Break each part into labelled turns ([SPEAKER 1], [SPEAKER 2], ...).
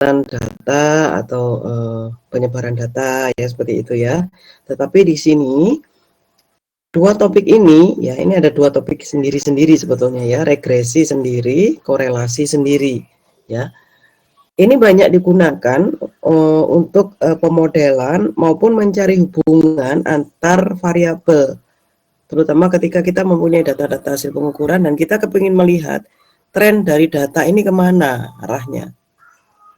[SPEAKER 1] data atau penyebaran data ya seperti itu ya. Tetapi di sini dua topik ini ya, ini ada dua topik sendiri-sendiri sebetulnya ya, regresi sendiri, korelasi sendiri ya. Ini banyak digunakan untuk pemodelan maupun mencari hubungan antar variabel, terutama ketika kita mempunyai data-data hasil pengukuran dan kita kepingin melihat tren dari data ini kemana arahnya.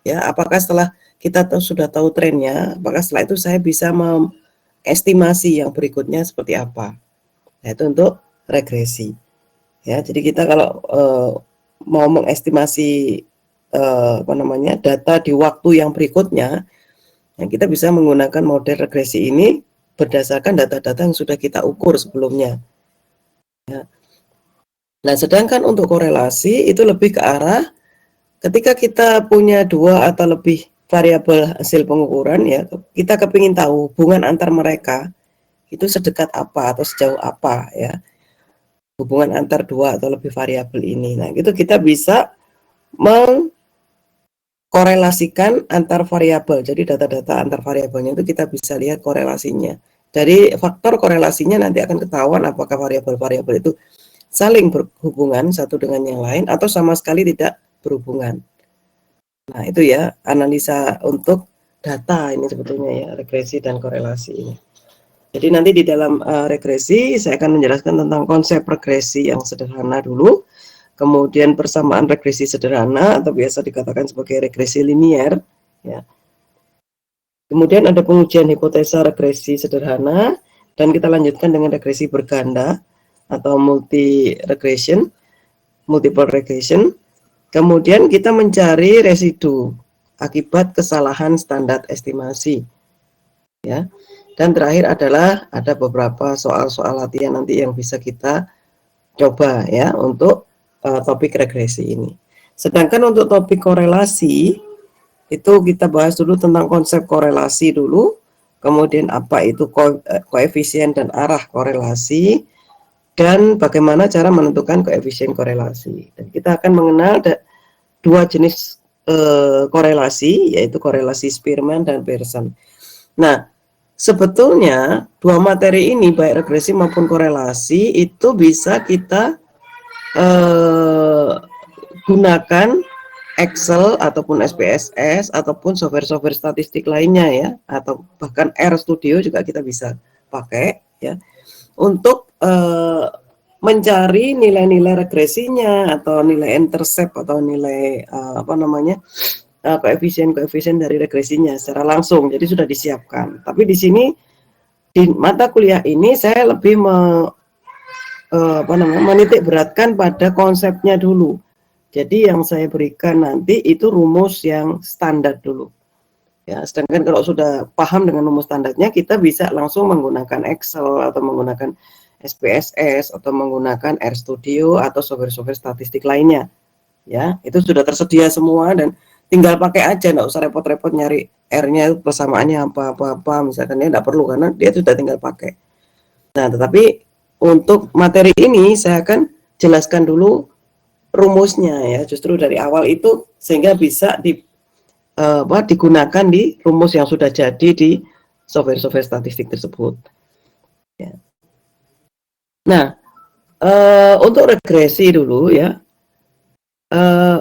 [SPEAKER 1] Ya, apakah setelah kita sudah tahu trennya, apakah setelah itu saya bisa mengestimasi yang berikutnya seperti apa? Nah, itu untuk regresi. Ya, jadi kita kalau mau mengestimasi data di waktu yang berikutnya, ya kita bisa menggunakan model regresi ini berdasarkan data-data yang sudah kita ukur sebelumnya. Ya. Nah, sedangkan untuk korelasi itu lebih ke arah ketika kita punya dua atau lebih variabel hasil pengukuran ya, kita kepingin tahu hubungan antar mereka itu sedekat apa atau sejauh apa ya, hubungan antar dua atau lebih variabel ini. Nah, itu kita bisa mengkorelasikan antar variabel. Jadi data-data antar variabelnya itu kita bisa lihat korelasinya. Dari faktor korelasinya nanti akan ketahuan apakah variabel-variabel itu saling berhubungan satu dengan yang lain atau sama sekali tidak berhubungan. Nah, itu ya analisa untuk data ini sebetulnya ya, regresi dan korelasi ini. Jadi nanti di dalam regresi saya akan menjelaskan tentang konsep regresi yang sederhana dulu, kemudian persamaan regresi sederhana atau biasa dikatakan sebagai regresi linier ya. Kemudian ada pengujian hipotesa regresi sederhana dan kita lanjutkan dengan regresi berganda atau multiple regression. Kemudian kita mencari residu akibat kesalahan standar estimasi. Ya. Dan terakhir adalah ada beberapa soal-soal latihan nanti yang bisa kita coba ya untuk topik regresi ini. Sedangkan untuk topik korelasi itu kita bahas dulu tentang konsep korelasi dulu, kemudian apa itu koefisien dan arah korelasi, dan bagaimana cara menentukan koefisien korelasi. Dan kita akan mengenal dua jenis korelasi, yaitu korelasi Spearman dan Pearson. Nah, sebetulnya dua materi ini baik regresi maupun korelasi itu bisa kita gunakan Excel ataupun SPSS ataupun software-software statistik lainnya ya, atau bahkan RStudio juga kita bisa pakai ya untuk mencari nilai-nilai regresinya atau nilai intercept atau nilai koefisien dari regresinya secara langsung. Jadi sudah disiapkan. Tapi di sini di mata kuliah ini saya lebih menitik beratkan pada konsepnya dulu. Jadi yang saya berikan nanti itu rumus yang standar dulu. Ya, sedangkan kalau sudah paham dengan rumus standarnya, kita bisa langsung menggunakan Excel atau menggunakan SPSS atau menggunakan RStudio atau software-software statistik lainnya. Ya, itu sudah tersedia semua dan tinggal pakai aja, nggak usah repot-repot nyari R-nya persamaannya apa misalkan ya nggak perlu karena dia sudah tinggal pakai. Nah, tetapi untuk materi ini saya akan jelaskan dulu rumusnya ya, justru dari awal itu sehingga bisa digunakan di rumus yang sudah jadi di software-software statistik tersebut. Ya. Nah, untuk regresi dulu ya,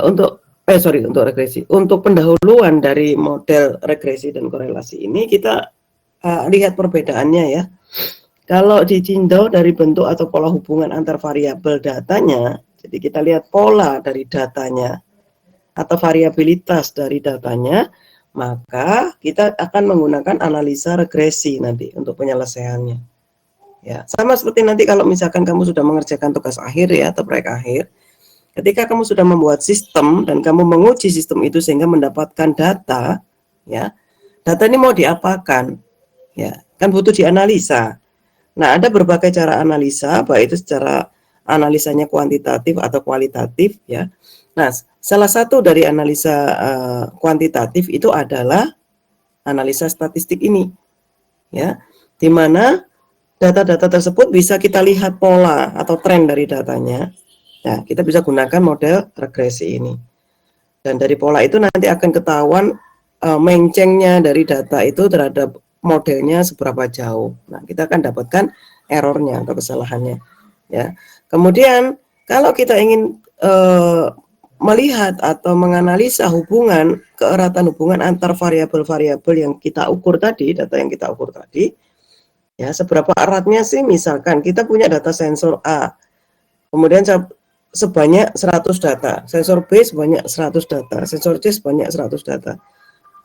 [SPEAKER 1] untuk regresi, untuk pendahuluan dari model regresi dan korelasi ini kita lihat perbedaannya ya. Kalau ditinjau dari bentuk atau pola hubungan antar variabel datanya, jadi kita lihat pola dari datanya atau variabilitas dari datanya, maka kita akan menggunakan analisa regresi nanti untuk penyelesaiannya. Ya, sama seperti nanti kalau misalkan kamu sudah mengerjakan tugas akhir ya atau proyek akhir, ketika kamu sudah membuat sistem dan kamu menguji sistem itu sehingga mendapatkan data, ya, data ini mau diapakan, ya, kan butuh dianalisa. Nah, ada berbagai cara analisa, baik itu secara analisanya kuantitatif atau kualitatif, ya. Nah, salah satu dari analisa kuantitatif itu adalah analisa statistik ini, ya, di mana data-data tersebut bisa kita lihat pola atau tren dari datanya. Nah, kita bisa gunakan model regresi ini. Dan dari pola itu nanti akan ketahuan mencengnya dari data itu terhadap modelnya seberapa jauh. Nah, kita akan dapatkan errornya atau kesalahannya. Ya. Kemudian kalau kita ingin melihat atau menganalisa hubungan, keeratan hubungan antar variabel-variabel yang kita ukur tadi, data yang kita ukur tadi, ya seberapa eratnya sih, misalkan kita punya data sensor A, kemudian sebanyak 100 data, sensor B sebanyak 100 data, sensor C sebanyak 100 data.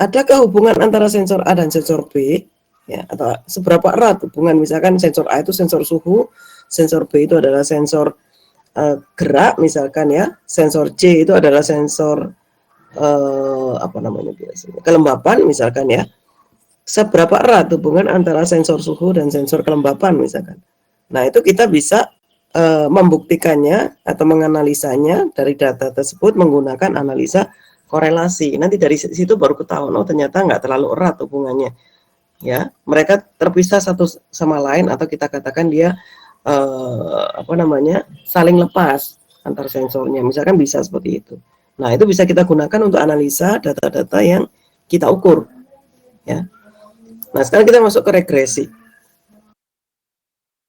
[SPEAKER 1] Adakah hubungan antara sensor A dan sensor B? Ya, atau seberapa erat hubungan, misalkan sensor A itu sensor suhu, sensor B itu adalah sensor gerak misalkan ya, sensor C itu adalah sensor apa namanya biasanya, kelembapan misalkan ya. Seberapa erat hubungan antara sensor suhu dan sensor kelembapan misalkan. Nah, itu kita bisa membuktikannya atau menganalisanya dari data tersebut menggunakan analisa korelasi. Nanti dari situ baru ketahuan, oh ternyata nggak terlalu erat hubungannya. Ya, mereka terpisah satu sama lain, atau kita katakan dia apa namanya, saling lepas antar sensornya, misalkan bisa seperti itu. Nah, itu bisa kita gunakan untuk analisa data-data yang kita ukur, ya. Nah, sekarang kita masuk ke regresi.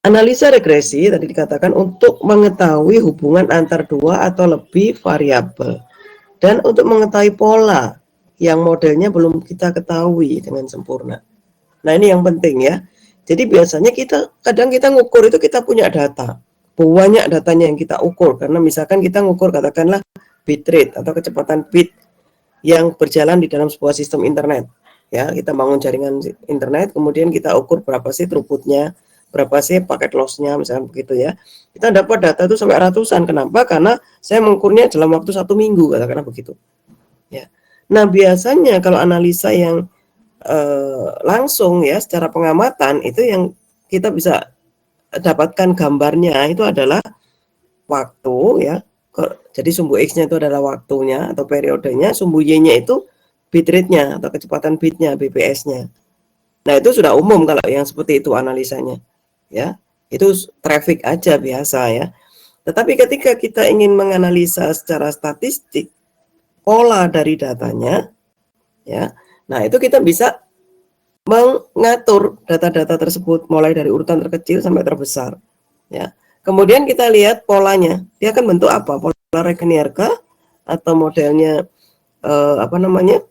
[SPEAKER 1] Analisa regresi tadi dikatakan untuk mengetahui hubungan antar dua atau lebih variabel dan untuk mengetahui pola yang modelnya belum kita ketahui dengan sempurna. Nah, ini yang penting ya. Jadi biasanya kadang kita ngukur itu, kita punya data, banyak datanya yang kita ukur, karena misalkan kita ngukur katakanlah bitrate atau kecepatan bit yang berjalan di dalam sebuah sistem internet. Ya, kita bangun jaringan internet, kemudian kita ukur berapa sih throughputnya, berapa sih paket loss-nya, misalnya begitu ya. Kita dapat data itu sampai ratusan. Kenapa? Karena saya mengukurnya dalam waktu 1 minggu, katakanlah begitu. Ya. Nah, biasanya kalau analisa yang langsung ya secara pengamatan, itu yang kita bisa dapatkan gambarnya itu adalah waktu ya. Jadi sumbu X-nya itu adalah waktunya atau periodenya, sumbu Y-nya itu bitrate-nya atau kecepatan bitnya, BPS-nya. Nah, itu sudah umum kalau yang seperti itu analisanya. Ya, itu traffic aja biasa ya. Tetapi ketika kita ingin menganalisa secara statistik pola dari datanya, ya, nah itu kita bisa mengatur data-data tersebut mulai dari urutan terkecil sampai terbesar. Ya, kemudian kita lihat polanya, dia akan bentuk apa? Pola Regnier kah? Atau modelnya apa namanya,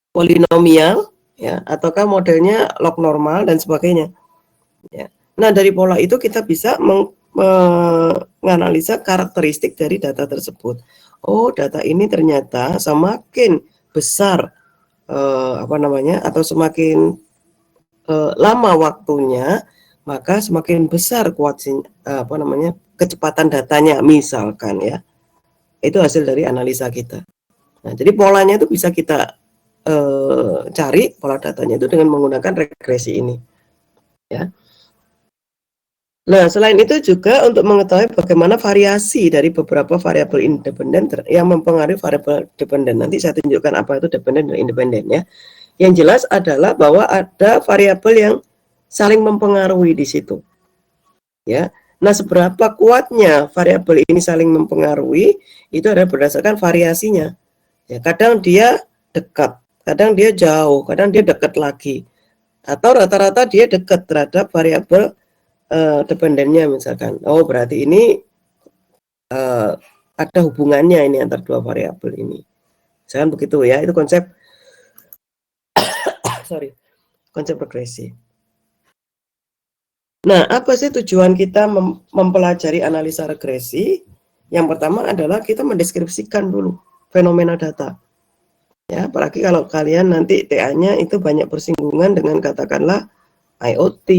[SPEAKER 1] polinomial, ya, ataukah modelnya log normal dan sebagainya. Ya. Nah, dari pola itu kita bisa menganalisa karakteristik dari data tersebut. Oh, data ini ternyata semakin besar apa namanya, atau semakin lama waktunya, maka semakin besar apa namanya, kecepatan datanya misalkan ya. Itu hasil dari analisa kita. Nah, jadi polanya itu bisa kita cari pola datanya itu dengan menggunakan regresi ini. Ya. Nah, selain itu juga untuk mengetahui bagaimana variasi dari beberapa variabel independen yang mempengaruhi variabel dependen. Nanti saya tunjukkan apa itu dependen dan independen ya. Yang jelas adalah bahwa ada variabel yang saling mempengaruhi di situ. Ya. Nah, seberapa kuatnya variabel ini saling mempengaruhi itu adalah berdasarkan variasinya. Ya, kadang dia dekat, kadang dia jauh, kadang dia dekat lagi. Atau rata-rata dia dekat terhadap variabel dependennya misalkan. Oh, berarti ini ada hubungannya ini antar dua variabel ini. Misalkan begitu ya, itu konsep konsep regresi. Nah, apa sih tujuan kita mempelajari analisa regresi? Yang pertama adalah kita mendeskripsikan dulu fenomena data. Ya, apalagi kalau kalian nanti TA-nya itu banyak bersinggungan dengan katakanlah IoT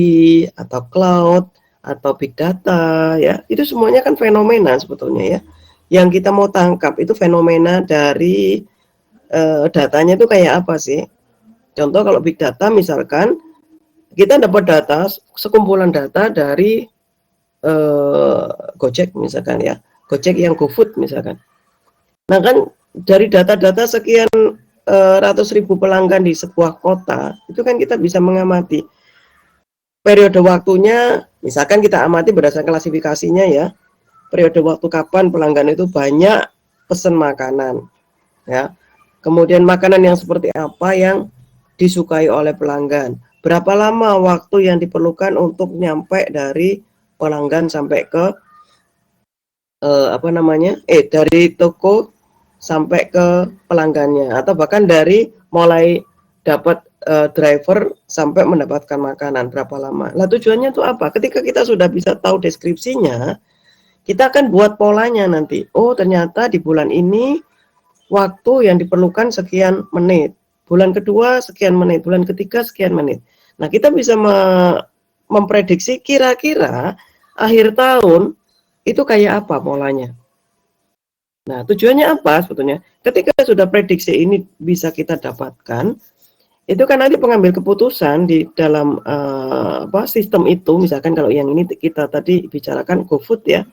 [SPEAKER 1] atau cloud atau big data ya. Itu semuanya kan fenomena sebetulnya ya. Yang kita mau tangkap itu fenomena dari datanya itu kayak apa sih? Contoh kalau big data misalkan kita dapat data, sekumpulan data dari Gojek misalkan ya. Gojek yang GoFood misalkan. Nah kan dari data-data sekian ratus ribu pelanggan di sebuah kota, itu kan kita bisa mengamati periode waktunya, misalkan kita amati berdasarkan klasifikasinya ya, periode waktu kapan pelanggan itu banyak pesan makanan. ya. Kemudian makanan yang seperti apa yang disukai oleh pelanggan. Berapa lama waktu yang diperlukan untuk nyampe dari pelanggan sampai ke dari toko sampai ke pelanggannya, atau bahkan dari mulai dapat driver sampai mendapatkan makanan berapa lama. Nah, tujuannya itu apa? Ketika kita sudah bisa tahu deskripsinya, kita akan buat polanya nanti. Oh, ternyata di bulan ini waktu yang diperlukan sekian menit. Bulan kedua sekian menit, bulan ketiga sekian menit. Nah, kita bisa memprediksi kira-kira akhir tahun itu kayak apa polanya. Nah, tujuannya apa sebetulnya? Ketika sudah prediksi ini bisa kita dapatkan, itu kan nanti pengambil keputusan di dalam sistem itu, misalkan kalau yang ini kita tadi bicarakan GoFood ya,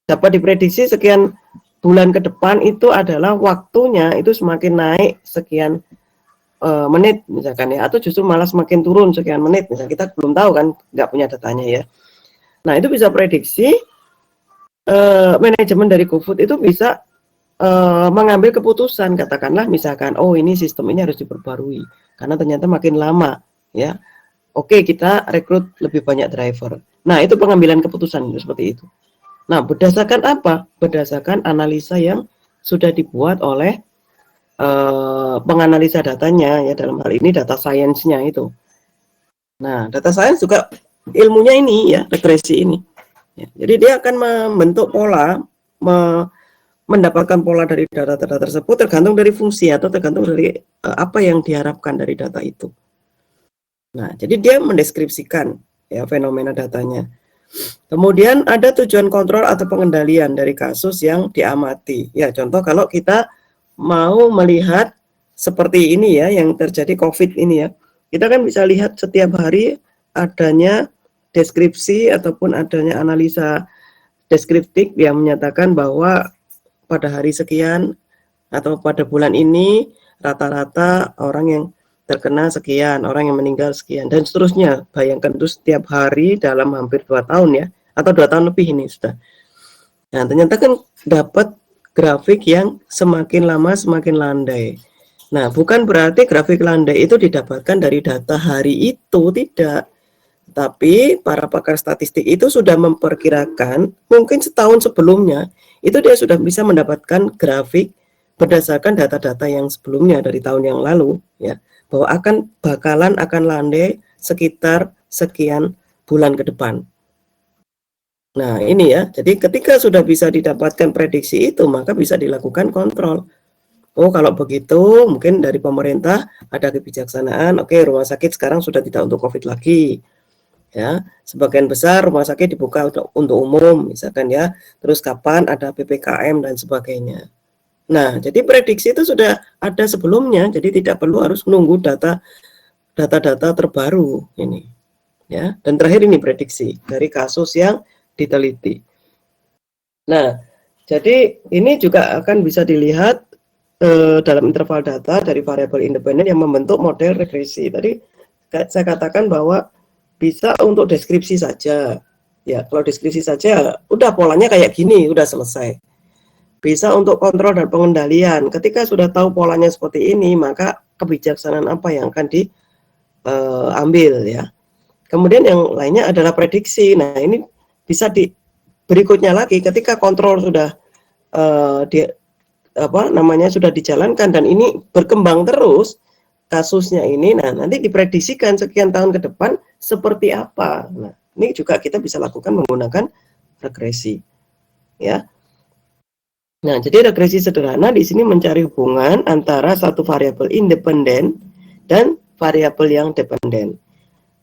[SPEAKER 1] dapat diprediksi sekian bulan ke depan itu adalah waktunya itu semakin naik sekian menit misalkan ya, atau justru malah semakin turun sekian menit, misalkan kita belum tahu kan, nggak punya datanya ya. Nah, itu bisa prediksi. Manajemen dari GoFood itu bisa mengambil keputusan, katakanlah misalkan, oh ini sistem ini harus diperbarui karena ternyata makin lama ya, oke kita rekrut lebih banyak driver. Nah, itu pengambilan keputusan seperti itu. Nah, berdasarkan apa? Berdasarkan analisa yang sudah dibuat oleh penganalisa datanya ya, dalam hal ini data science-nya itu. Nah, data science juga ilmunya ini ya, regresi ini ya. Jadi dia akan membentuk pola, mendapatkan pola dari data-data tersebut tergantung dari fungsi atau tergantung dari apa yang diharapkan dari data itu. Nah, jadi dia mendeskripsikan ya fenomena datanya. Kemudian ada tujuan kontrol atau pengendalian dari kasus yang diamati. Ya, contoh kalau kita mau melihat seperti ini ya, yang terjadi COVID ini ya, kita kan bisa lihat setiap hari adanya deskripsi ataupun adanya analisa deskriptif yang menyatakan bahwa pada hari sekian atau pada bulan ini rata-rata orang yang terkena sekian, orang yang meninggal sekian, dan seterusnya. Bayangkan itu setiap hari dalam hampir 2 tahun ya, atau 2 tahun lebih ini sudah. Nah, ternyata kan dapat grafik yang semakin lama semakin landai. Nah, bukan berarti grafik landai itu didapatkan dari data hari itu, tidak. Tapi para pakar statistik itu sudah memperkirakan mungkin setahun sebelumnya itu dia sudah bisa mendapatkan grafik berdasarkan data-data yang sebelumnya dari tahun yang lalu ya, bahwa akan landai sekitar sekian bulan ke depan. Nah, ini ya. Jadi ketika sudah bisa didapatkan prediksi itu, maka bisa dilakukan kontrol. Oh, kalau begitu mungkin dari pemerintah ada kebijaksanaan, oke, rumah sakit sekarang sudah tidak untuk COVID lagi. Ya, sebagian besar rumah sakit dibuka untuk umum misalkan ya, terus kapan ada PPKM dan sebagainya. Nah, jadi prediksi itu sudah ada sebelumnya, jadi tidak perlu harus menunggu data-data terbaru ini ya. Dan terakhir ini prediksi dari kasus yang diteliti. Nah, jadi ini juga akan bisa dilihat dalam interval data dari variabel independen yang membentuk model regresi. Tadi saya katakan bahwa bisa untuk deskripsi saja. Ya, kalau deskripsi saja, udah polanya kayak gini, udah selesai. Bisa untuk kontrol dan pengendalian. Ketika sudah tahu polanya seperti ini, maka kebijaksanaan apa yang akan diambil ya. Kemudian yang lainnya adalah prediksi. Nah, ini bisa berikutnya lagi ketika kontrol sudah sudah dijalankan dan ini berkembang terus kasusnya ini, nah nanti diprediksikan sekian tahun ke depan seperti apa. Nah, ini juga kita bisa lakukan menggunakan regresi. Ya. Nah, jadi regresi sederhana di sini mencari hubungan antara satu variabel independen dan variabel yang dependen.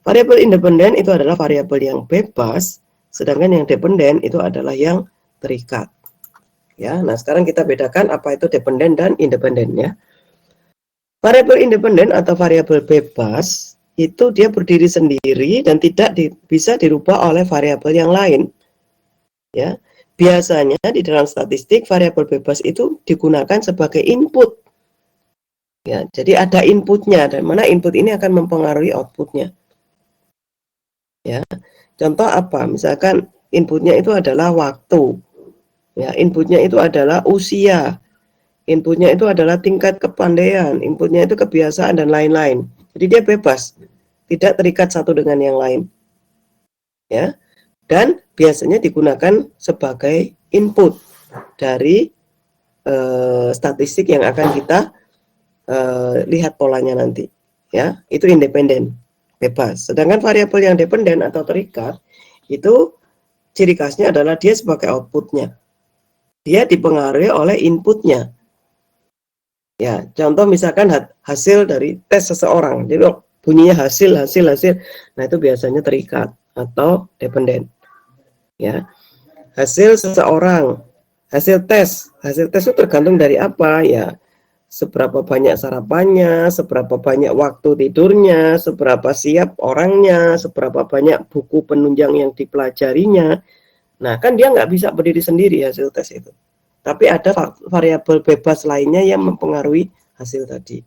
[SPEAKER 1] Variabel independen itu adalah variabel yang bebas, sedangkan yang dependen itu adalah yang terikat. Ya, nah sekarang kita bedakan apa itu dependen dan independen ya. Variabel independen atau variabel bebas itu dia berdiri sendiri dan tidak bisa dirubah oleh variabel yang lain. Ya, biasanya di dalam statistik variabel bebas itu digunakan sebagai input. Ya, jadi ada inputnya dan mana input ini akan mempengaruhi outputnya. Ya, contoh apa? Misalkan inputnya itu adalah waktu. Ya, inputnya itu adalah usia. Inputnya itu adalah tingkat kepandaian, inputnya itu kebiasaan dan lain-lain. Jadi dia bebas, tidak terikat satu dengan yang lain. Ya. Dan biasanya digunakan sebagai input dari statistik yang akan kita lihat polanya nanti. Ya, itu independen, bebas. Sedangkan variabel yang dependen atau terikat itu ciri khasnya adalah dia sebagai outputnya. Dia dipengaruhi oleh inputnya. Ya, contoh misalkan hasil dari tes seseorang. Jadi bunyinya hasil. Nah, itu biasanya terikat atau dependen. Ya. Hasil seseorang, hasil tes itu tergantung dari apa? Ya, seberapa banyak sarapannya, seberapa banyak waktu tidurnya, seberapa siap orangnya, seberapa banyak buku penunjang yang dipelajarinya. Nah, kan dia nggak bisa berdiri sendiri hasil tes itu. Tapi ada variabel bebas lainnya yang mempengaruhi hasil tadi.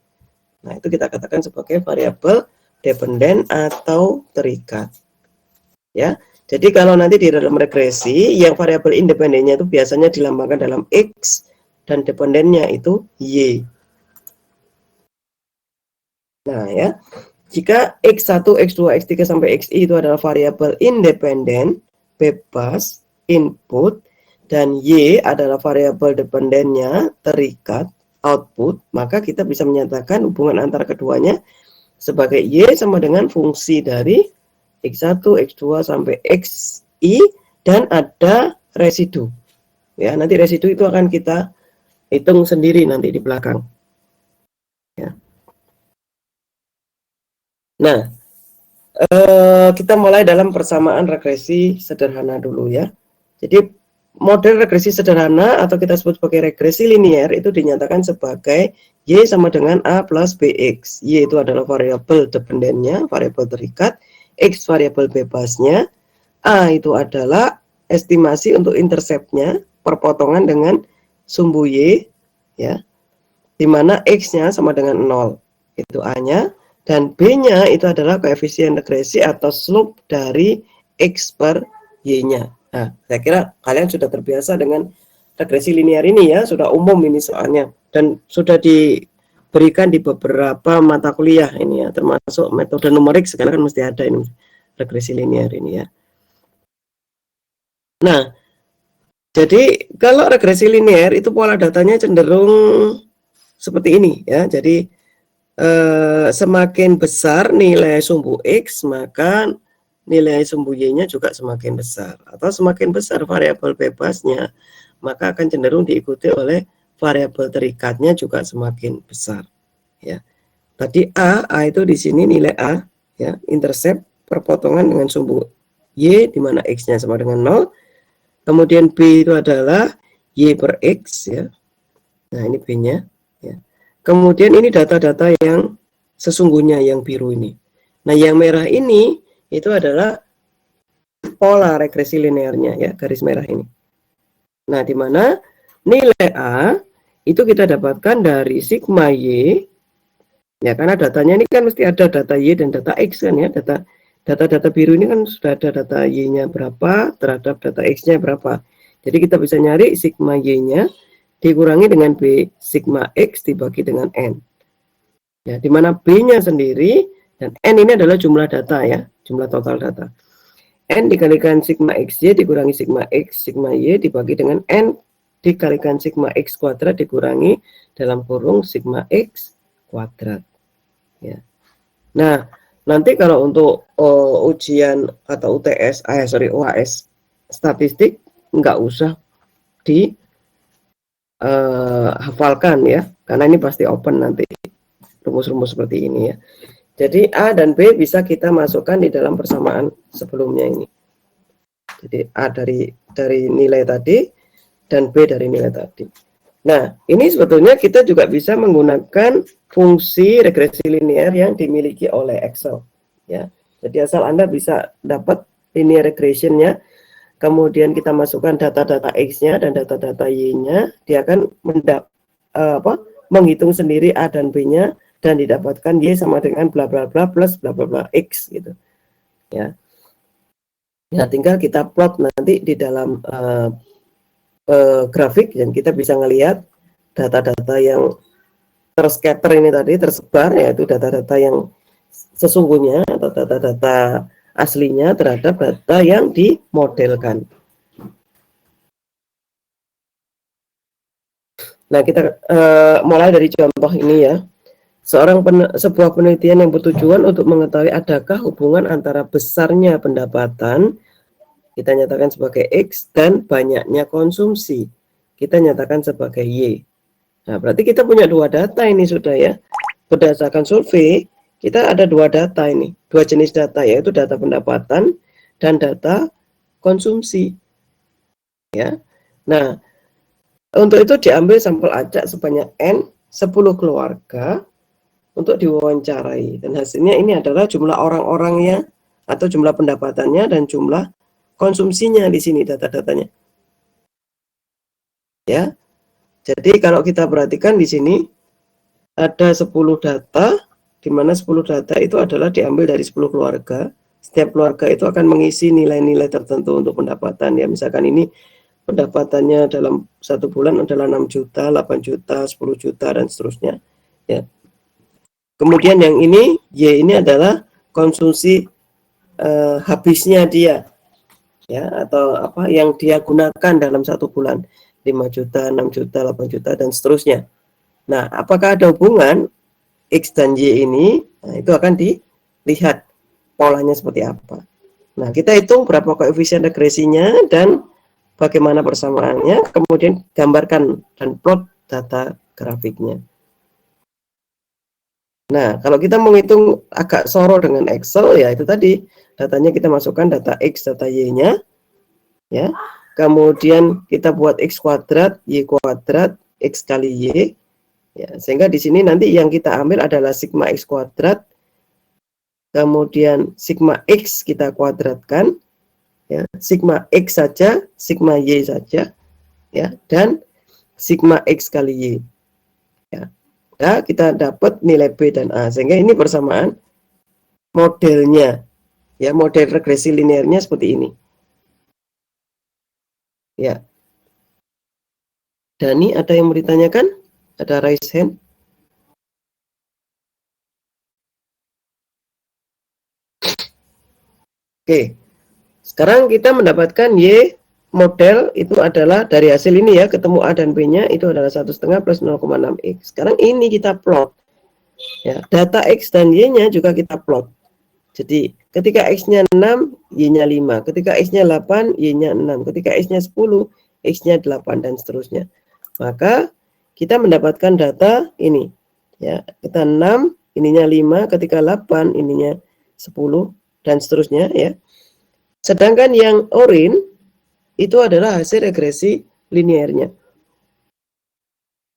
[SPEAKER 1] Nah, itu kita katakan sebagai variabel dependen atau terikat. Ya, jadi kalau nanti di dalam regresi, yang variabel independennya itu biasanya dilambangkan dalam X dan dependennya itu Y. Nah ya, jika X1, X2, X3 sampai XI itu adalah variabel independen, bebas, input, dan Y adalah variabel dependennya, terikat, output, maka kita bisa menyatakan hubungan antara keduanya sebagai Y sama dengan fungsi dari X1, X2 sampai XI dan ada residu. Ya, nanti residu itu akan kita hitung sendiri nanti di belakang. Ya. Nah, kita mulai dalam persamaan regresi sederhana dulu ya. Jadi model regresi sederhana atau kita sebut sebagai regresi linear itu dinyatakan sebagai Y sama dengan A plus BX. Y itu adalah variabel dependennya, variabel terikat. X variabel bebasnya, A itu adalah estimasi untuk interceptnya, perpotongan dengan sumbu Y, ya, di mana X-nya sama dengan 0, itu A-nya, dan B-nya itu adalah koefisien regresi atau slope dari X per Y-nya. Nah, saya kira kalian sudah terbiasa dengan regresi linear ini ya, sudah umum ini soalnya, dan sudah diberikan di beberapa mata kuliah ini ya, termasuk metode numerik sekarang kan mesti ada ini regresi linear ini ya. Nah, jadi kalau regresi linear itu pola datanya cenderung seperti ini ya. Jadi semakin besar nilai sumbu X, maka nilai sumbu Y-nya juga semakin besar. Atau semakin besar variabel bebasnya, maka akan cenderung diikuti oleh variabel terikatnya juga semakin besar. Ya. Tadi A itu di sini nilai A, ya, intercept perpotongan dengan sumbu Y, di mana X-nya sama dengan 0. Kemudian B itu adalah Y per X, ya. Nah, ini B-nya. Ya. Kemudian ini data-data yang sesungguhnya yang biru ini. Nah, yang merah ini itu adalah pola regresi linearnya ya, garis merah ini. Nah, di mana nilai A itu kita dapatkan dari sigma Y, ya, karena datanya ini kan mesti ada data Y dan data X kan ya, data biru ini kan sudah ada data Y-nya berapa terhadap data X-nya berapa. Jadi kita bisa nyari sigma Y-nya dikurangi dengan B sigma X dibagi dengan N. Ya, di mana B-nya sendiri dan N ini adalah jumlah data ya, jumlah total data. N dikalikan sigma XY dikurangi sigma X, sigma Y dibagi dengan N dikalikan sigma X kuadrat dikurangi dalam kurung sigma X kuadrat. Ya. Nah, nanti kalau untuk ujian atau UTS, UAS statistik nggak usah dihafalkan ya, karena ini pasti open nanti rumus-rumus seperti ini ya. Jadi A dan B bisa kita masukkan di dalam persamaan sebelumnya ini. Jadi A dari nilai tadi dan B dari nilai tadi. Nah, ini sebetulnya kita juga bisa menggunakan fungsi regresi linear yang dimiliki oleh Excel. Ya, jadi asal Anda bisa dapat linear regression-nya, kemudian kita masukkan data-data X-nya dan data-data Y-nya, dia akan menghitung sendiri A dan B-nya dan didapatkan Y sama dengan bla bla bla plus bla bla bla X gitu. Ya. Nah, tinggal kita plot nanti di dalam grafik dan kita bisa ngelihat data-data yang terscatter ini tadi, tersebar, yaitu data-data yang sesungguhnya atau data-data aslinya terhadap data yang dimodelkan. Nah, kita mulai dari contoh ini ya. Sebuah penelitian yang bertujuan untuk mengetahui adakah hubungan antara besarnya pendapatan, kita nyatakan sebagai X, dan banyaknya konsumsi, kita nyatakan sebagai Y. Nah, berarti kita punya dua data ini sudah ya. Berdasarkan survei, kita ada dua data ini, dua jenis data, yaitu data pendapatan dan data konsumsi. Ya. Nah, untuk itu diambil sampel acak sebanyak N, 10 keluarga, untuk diwawancarai, dan hasilnya ini adalah jumlah orang-orangnya atau jumlah pendapatannya dan jumlah konsumsinya di sini data-datanya. Ya. Jadi kalau kita perhatikan di sini ada 10 data, di mana 10 data itu adalah diambil dari 10 keluarga. Setiap keluarga itu akan mengisi nilai-nilai tertentu untuk pendapatan ya. Misalkan ini pendapatannya dalam satu bulan adalah 6 juta, 8 juta, 10 juta, dan seterusnya. Ya. Kemudian yang ini, Y ini adalah konsumsi habisnya dia, ya, atau apa yang dia gunakan dalam satu bulan, 5 juta, 6 juta, 8 juta, dan seterusnya. Nah, apakah ada hubungan X dan Y ini? Nah, itu akan dilihat polanya seperti apa. Nah, kita hitung berapa koefisien regresinya dan bagaimana persamaannya, kemudian gambarkan dan plot data grafiknya. Nah, kalau kita menghitung agak soro dengan Excel, ya itu tadi, datanya kita masukkan data X, data Y-nya, ya. Kemudian kita buat X kuadrat, Y kuadrat, X kali Y, ya. Sehingga di sini nanti yang kita ambil adalah sigma X kuadrat, kemudian sigma X kita kuadratkan, ya. Sigma X saja, sigma Y saja, ya, dan sigma X kali Y, ya. Nah, kita dapat nilai B dan A, sehingga ini persamaan modelnya, ya, model regresi linearnya seperti ini, ya. Dani, ada yang mau ditanyakan? Ada raise hand? Oke, sekarang kita mendapatkan Y model itu adalah dari hasil ini ya, ketemu A dan B-nya itu adalah 1,5 plus 0,6 X. Sekarang ini kita plot, ya, data X dan Y-nya juga kita plot. Jadi ketika X-nya 6, Y-nya 5, ketika X-nya 8, Y-nya 6, ketika X-nya 10, X-nya 8, dan seterusnya. Maka kita mendapatkan data ini, ya, kita 6, ininya 5, ketika 8, ininya 10, dan seterusnya, ya. Sedangkan yang oranye itu adalah hasil regresi linearnya.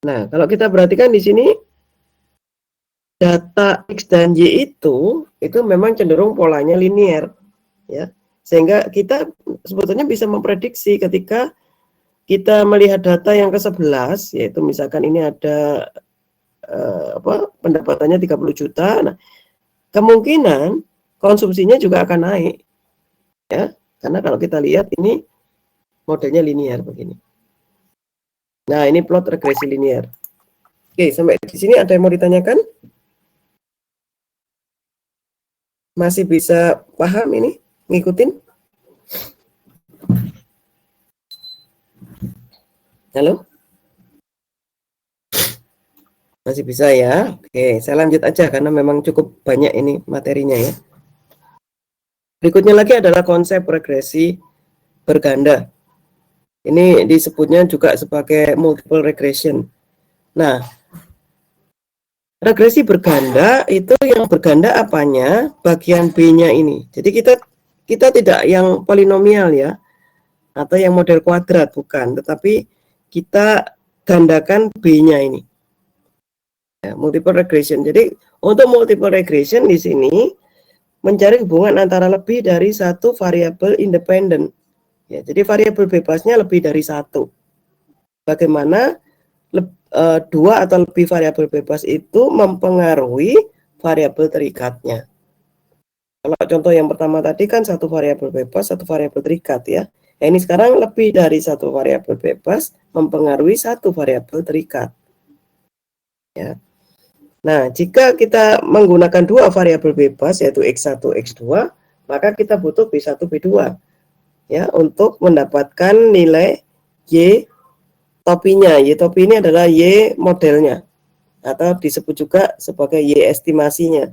[SPEAKER 1] Nah, kalau kita perhatikan di sini, data X dan Y itu memang cenderung polanya linear, ya. Sehingga kita sebetulnya bisa memprediksi ketika kita melihat data yang ke-11, yaitu misalkan ini ada pendapatannya 30 juta, nah, kemungkinan konsumsinya juga akan naik, ya, karena kalau kita lihat ini modelnya linear begini. Nah, ini plot regresi linear. Oke, sampai di sini ada yang mau ditanyakan? Masih bisa paham ini? Ngikutin? Halo? Masih bisa ya? Oke, saya lanjut aja karena memang cukup banyak ini materinya ya. Berikutnya lagi adalah konsep regresi berganda. Ini disebutnya juga sebagai multiple regression. Nah, regresi berganda itu yang berganda apanya? Bagian B-nya ini. Jadi kita tidak yang polinomial ya, atau yang model kuadrat, bukan, tetapi kita gandakan B-nya ini. Ya, multiple regression. Jadi untuk multiple regression di sini mencari hubungan antara lebih dari satu variabel independen. Ya, jadi variabel bebasnya lebih dari satu. Bagaimana dua atau lebih variabel bebas itu mempengaruhi variabel terikatnya. Kalau contoh yang pertama tadi kan satu variabel bebas, satu variabel terikat ya. Nah, ini sekarang lebih dari satu variabel bebas mempengaruhi satu variabel terikat. ya. Nah, jika kita menggunakan dua variabel bebas yaitu X1, X2, maka kita butuh B1, B2 ya untuk mendapatkan nilai Y topinya. Y topi ini adalah Y modelnya atau disebut juga sebagai Y estimasinya.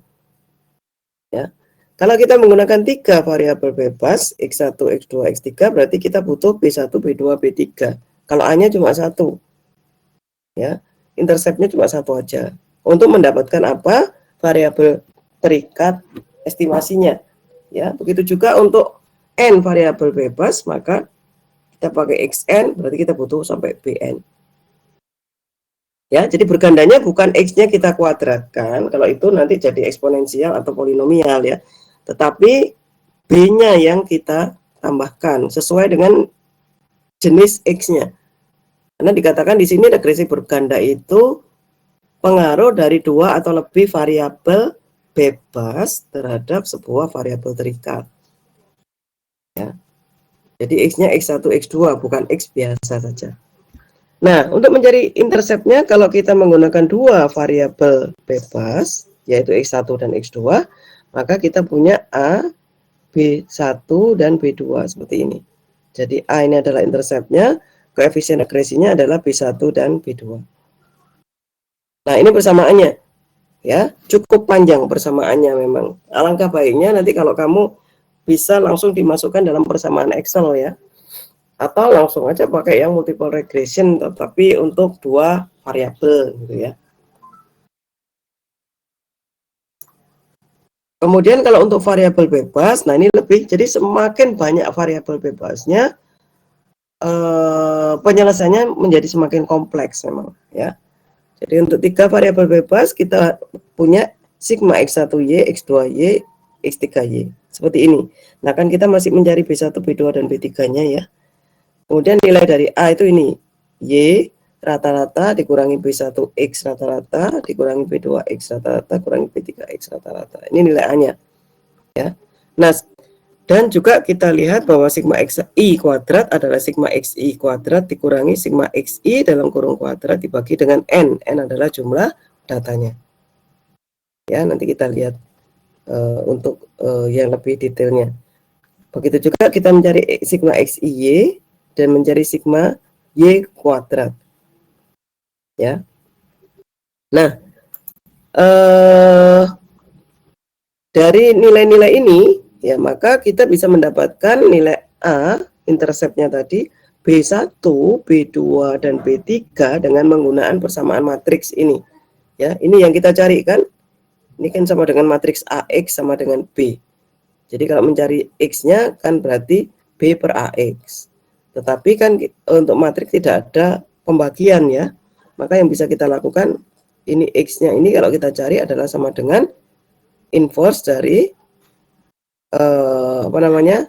[SPEAKER 1] Ya. Kalau kita menggunakan tiga variabel bebas X1, X2, X3 berarti kita butuh B1, B2, B3. Kalau A-nya cuma satu. Ya. Interceptnya cuma satu aja. Untuk mendapatkan apa? Variabel terikat estimasinya. Ya, begitu juga untuk n variabel bebas, maka kita pakai xn berarti kita butuh sampai bn. Ya, jadi bergandanya bukan x-nya kita kuadratkan, kalau itu nanti jadi eksponensial atau polinomial ya. Tetapi b-nya yang kita tambahkan sesuai dengan jenis x-nya. Karena dikatakan di sini regresi berganda itu pengaruh dari dua atau lebih variabel bebas terhadap sebuah variabel terikat. Ya. Jadi x-nya x1, x2 bukan x biasa saja. Nah, untuk mencari interceptnya kalau kita menggunakan dua variabel bebas yaitu x1 dan x2, maka kita punya A, B1 dan B2 seperti ini. Jadi A ini adalah interceptnya, koefisien regresinya adalah B1 dan B2. Nah, ini persamaannya ya, cukup panjang persamaannya memang. Alangkah baiknya nanti kalau kamu bisa langsung dimasukkan dalam persamaan Excel ya. Atau langsung aja pakai yang multiple regression tetapi untuk dua variabel gitu ya. Kemudian kalau untuk variabel bebas, nah ini lebih, jadi semakin banyak variabel bebasnya, penyelesaiannya menjadi semakin kompleks memang ya. Jadi untuk tiga variabel bebas kita punya sigma x1y, x2y, x3y seperti ini. Nah kan kita masih mencari B1, B2 dan B3-nya ya. Kemudian nilai dari A itu ini, Y rata-rata dikurangi B1X rata-rata, dikurangi B2X rata-rata, kurangi B3X rata-rata. Ini nilai A-nya. Ya. Nah, dan juga kita lihat bahwa sigma XI kuadrat adalah sigma XI kuadrat dikurangi sigma XI dalam kurung kuadrat dibagi dengan N. N adalah jumlah datanya. Ya, nanti kita lihat untuk yang lebih detailnya. Begitu juga kita mencari sigma XIY dan mencari sigma Y kuadrat. Ya. Nah, dari nilai-nilai ini, ya maka kita bisa mendapatkan nilai A, interceptnya tadi, B1, B2, dan B3 dengan menggunakan persamaan matriks ini. Ya, ini yang kita cari kan. Ini kan sama dengan matriks AX sama dengan B. Jadi kalau mencari X-nya kan berarti B per AX. Tetapi kan untuk matriks tidak ada pembagian ya. Maka yang bisa kita lakukan ini X-nya ini kalau kita cari adalah sama dengan inverse dari apa namanya?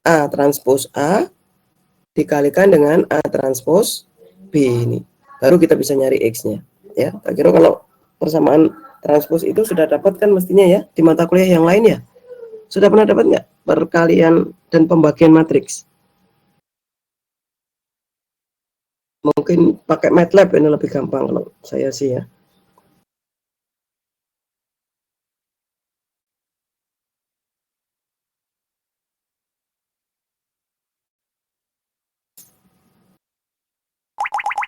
[SPEAKER 1] A transpos A dikalikan dengan A transpos B ini. Baru kita bisa nyari X-nya ya. Tak kira kalau persamaan transpos itu sudah dapat kan mestinya ya di mata kuliah yang lain ya. Sudah pernah dapat nggak perkalian dan pembagian matriks? Mungkin pakai MATLAB ini lebih gampang kalau saya sih ya.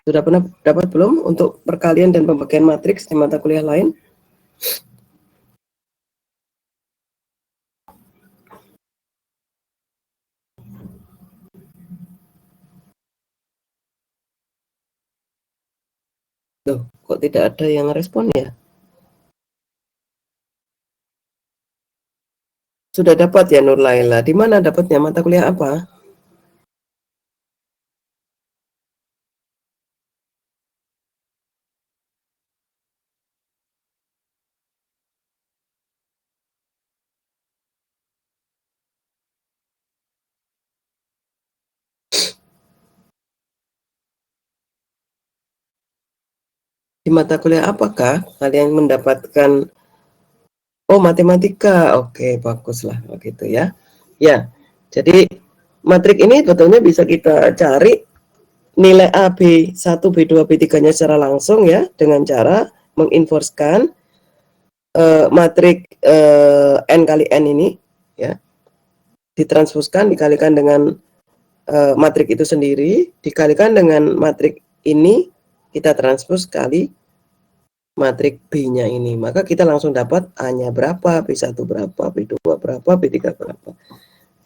[SPEAKER 1] Sudah pernah dapat belum untuk perkalian dan pembagian matriks di mata kuliah lain? Loh, kok tidak ada yang respon ya? Sudah dapat ya Nur Laila. Di mana dapatnya? Mata kuliah apa? Di mata kuliah apakah kalian mendapatkan? Oh, matematika. Oke, baguslah begitu ya. Ya. Jadi matrik ini betulnya bisa kita cari nilai A, B1, B2, B3-nya secara langsung ya dengan cara menginverskan matrik n kali n ini, ya, ditranspuskan dikalikan dengan matrik itu sendiri, dikalikan dengan matrik ini, kita transpus kali matrik B-nya ini, maka kita langsung dapat A-nya berapa, B1 berapa, B2 berapa, B3 berapa,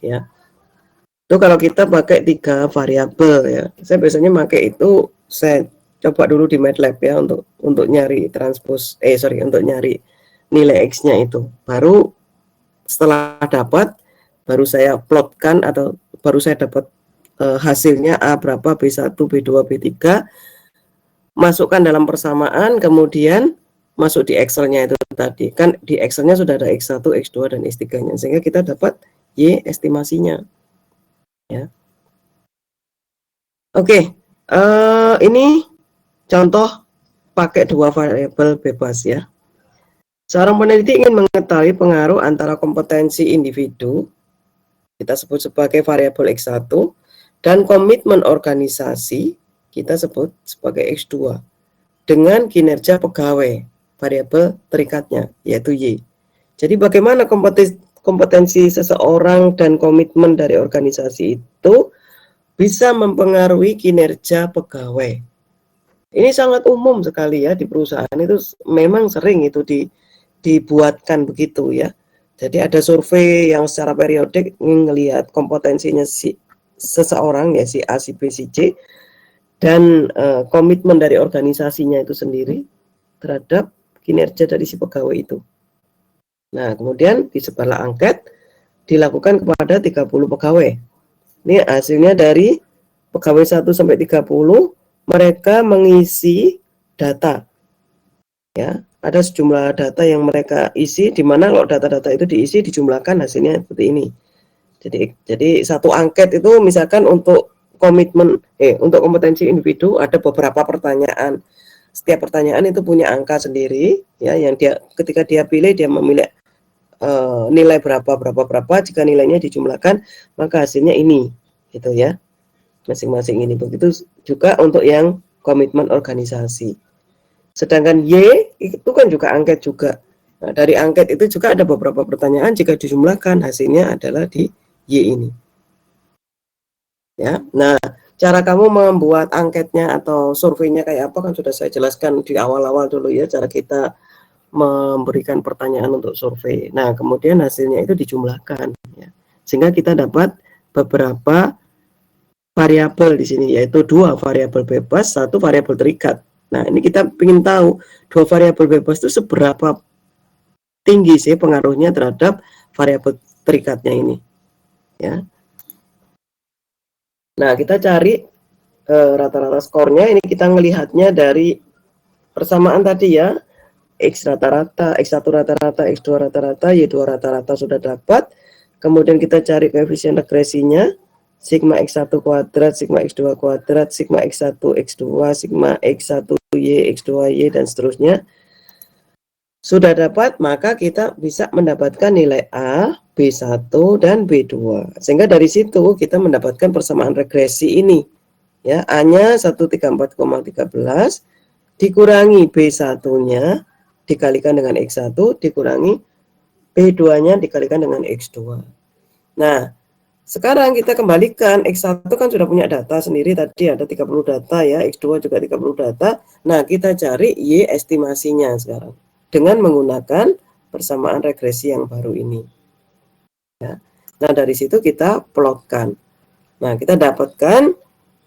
[SPEAKER 1] ya. Itu kalau kita pakai 3 variabel, ya. Saya biasanya pakai itu, saya coba dulu di MATLAB, ya, untuk nyari untuk nyari nilai X-nya itu. Baru setelah dapat, baru saya plotkan atau baru saya dapat hasilnya A berapa, B1, B2, B3, masukkan dalam persamaan, kemudian masuk di Excel-nya itu tadi. Kan di Excel-nya sudah ada X1, X2, dan X3-nya, sehingga kita dapat Y estimasinya. Ya. Oke, ini contoh pakai 2 variabel bebas, ya. Seorang peneliti ingin mengetahui pengaruh antara kompetensi individu, kita sebut sebagai variabel X1, dan komitmen organisasi, kita sebut sebagai X2, dengan kinerja pegawai, variabel terikatnya, yaitu Y. Jadi bagaimana kompetensi seseorang dan komitmen dari organisasi itu bisa mempengaruhi kinerja pegawai. Ini sangat umum sekali, ya, di perusahaan itu memang sering itu dibuatkan begitu, ya. Jadi ada survei yang secara periodik melihat kompetensinya seseorang, ya, si A, si B, si C, dan komitmen dari organisasinya itu sendiri terhadap kinerja dari si pegawai itu. Nah, kemudian disebarlah angket dilakukan kepada 30 pegawai. Ini hasilnya dari pegawai 1 sampai 30, mereka mengisi data. Ya, ada sejumlah data yang mereka isi, di mana kalau data-data itu diisi dijumlahkan hasilnya seperti ini. Jadi satu angket itu misalkan untuk untuk kompetensi individu ada beberapa pertanyaan. Setiap pertanyaan itu punya angka sendiri, ya, yang ketika dia pilih, dia memilih nilai berapa. Jika nilainya dijumlahkan, maka hasilnya ini, gitu, ya, masing-masing ini. Begitu juga untuk yang komitmen organisasi. Sedangkan Y itu kan juga angket juga. Nah, dari angket itu juga ada beberapa pertanyaan, jika dijumlahkan hasilnya adalah di Y ini. Ya, nah, cara kamu membuat angketnya atau surveinya kayak apa kan sudah saya jelaskan di awal-awal dulu, ya, cara kita memberikan pertanyaan untuk survei. Nah, kemudian hasilnya itu dijumlahkan, ya, sehingga kita dapat beberapa variabel di sini, yaitu 2 variabel bebas, 1 variabel terikat. Nah, ini kita ingin tahu 2 variabel bebas itu seberapa tinggi sih pengaruhnya terhadap variabel terikatnya ini, ya. Nah, kita cari rata-rata skornya. Ini kita melihatnya dari persamaan tadi, ya. X rata-rata, X1 rata-rata, X2 rata-rata, Y2 rata-rata sudah dapat. Kemudian kita cari koefisien regresinya, sigma X1 kuadrat, sigma X2 kuadrat, sigma X1 X2, sigma X1 Y, X2 Y, dan seterusnya. Sudah dapat, maka kita bisa mendapatkan nilai A, B1, dan B2. Sehingga dari situ kita mendapatkan persamaan regresi ini. Ya, A-nya 134,13 dikurangi B1-nya dikalikan dengan X1 dikurangi B2-nya dikalikan dengan X2. Nah, sekarang kita kembalikan, X1 kan sudah punya data sendiri tadi, ada 30 data, ya, X2 juga 30 data. Nah, kita cari Y estimasinya sekarang dengan menggunakan persamaan regresi yang baru ini. Ya. Nah, dari situ kita plotkan. Nah, kita dapatkan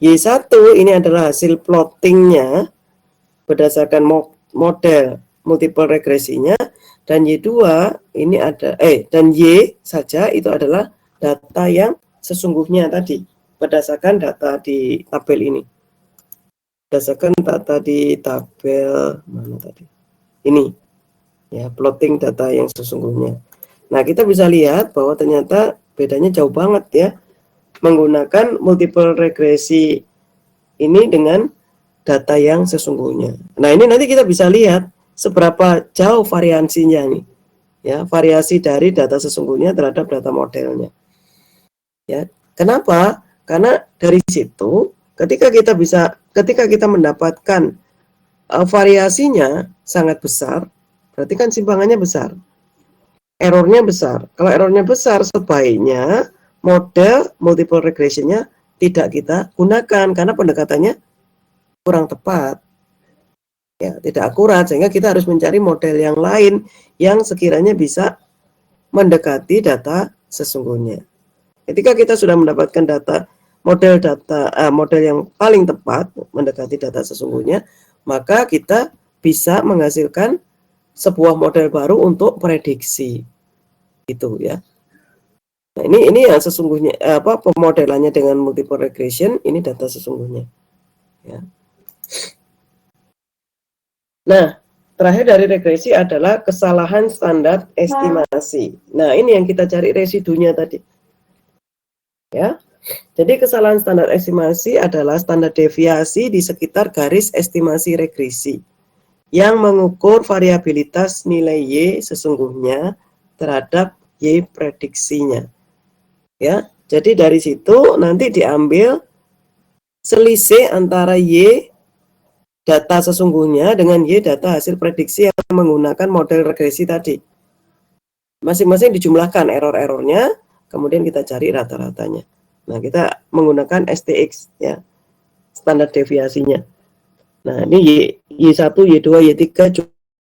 [SPEAKER 1] Y1 ini adalah hasil plottingnya berdasarkan model multiple regresinya, dan Y2 ini ada dan Y saja itu adalah data yang sesungguhnya tadi berdasarkan data di tabel ini. Berdasarkan data di tabel mana tadi? Ini, ya, plotting data yang sesungguhnya. Nah, kita bisa lihat bahwa ternyata bedanya jauh banget, ya, menggunakan multiple regresi ini dengan data yang sesungguhnya. Nah, ini nanti kita bisa lihat seberapa jauh variasinya nih, ya, variasi dari data sesungguhnya terhadap data modelnya. Ya, kenapa? Karena dari situ ketika kita mendapatkan variasinya sangat besar, berarti kan simpangannya besar, errornya besar. Kalau errornya besar, sebaiknya model multiple regressionnya tidak kita gunakan karena pendekatannya kurang tepat, ya, tidak akurat, sehingga kita harus mencari model yang lain yang sekiranya bisa mendekati data sesungguhnya. Ketika kita sudah mendapatkan model yang paling tepat mendekati data sesungguhnya, maka kita bisa menghasilkan sebuah model baru untuk prediksi, gitu ya. Nah, ini yang sesungguhnya pemodelannya dengan multiple regression, ini data sesungguhnya, ya. Nah, terakhir dari regresi adalah kesalahan standar estimasi. Nah, ini yang kita cari residunya tadi, ya. Jadi kesalahan standar estimasi adalah standar deviasi di sekitar garis estimasi regresi yang mengukur variabilitas nilai Y sesungguhnya terhadap Y prediksinya. Ya, jadi dari situ nanti diambil selisih antara Y data sesungguhnya dengan Y data hasil prediksi yang menggunakan model regresi tadi. Masing-masing dijumlahkan error-errornya, kemudian kita cari rata-ratanya. Nah, kita menggunakan STX, ya, standar deviasinya. Nah, ini Y1, Y2, Y3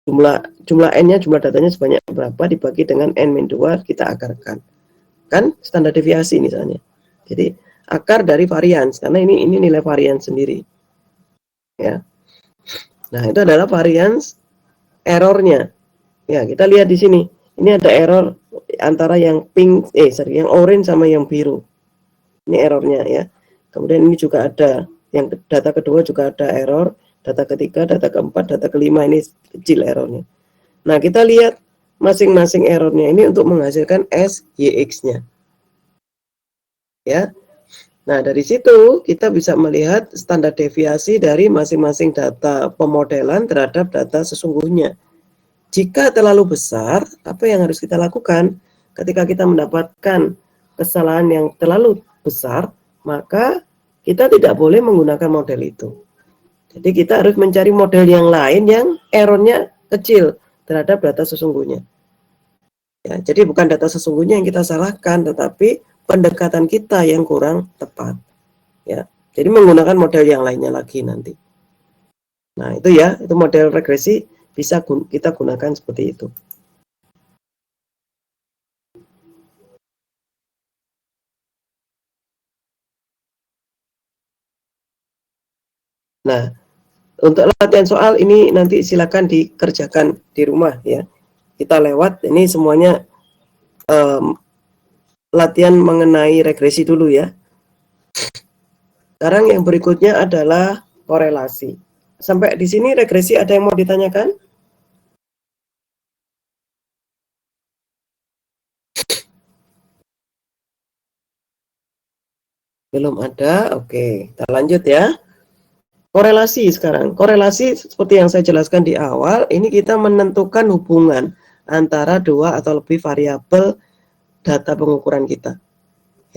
[SPEAKER 1] jumlah N-nya, jumlah datanya sebanyak berapa dibagi dengan N-2 kita akarkan. Kan standar deviasi misalnya. Jadi akar dari varians, karena ini nilai varians sendiri. Ya. Nah, itu adalah varians errornya. Ya, kita lihat di sini. Ini ada error antara yang yang orange sama yang biru. Ini errornya, ya. Kemudian ini juga ada yang data kedua juga ada error, data ketiga, data keempat, data kelima ini kecil errornya. Nah, kita lihat masing-masing errornya ini untuk menghasilkan SYX-nya. Ya. Nah, dari situ kita bisa melihat standar deviasi dari masing-masing data pemodelan terhadap data sesungguhnya. Jika terlalu besar, apa yang harus kita lakukan? Ketika kita mendapatkan kesalahan yang terlalu besar, maka kita tidak boleh menggunakan model itu. Jadi kita harus mencari model yang lain yang errornya kecil terhadap data sesungguhnya. Ya, jadi bukan data sesungguhnya yang kita salahkan, tetapi pendekatan kita yang kurang tepat. Ya, jadi menggunakan model yang lainnya lagi nanti. Nah, itu ya, itu model regresi bisa kita gunakan seperti itu. Nah, untuk latihan soal ini nanti silakan dikerjakan di rumah ya. Kita lewat ini semuanya latihan mengenai regresi dulu ya. Sekarang yang berikutnya adalah korelasi. Sampai di sini regresi ada yang mau ditanyakan? Belum ada? Oke, kita lanjut ya. Korelasi sekarang. Korelasi seperti yang saya jelaskan di awal, ini kita menentukan hubungan antara dua atau lebih variabel data pengukuran kita.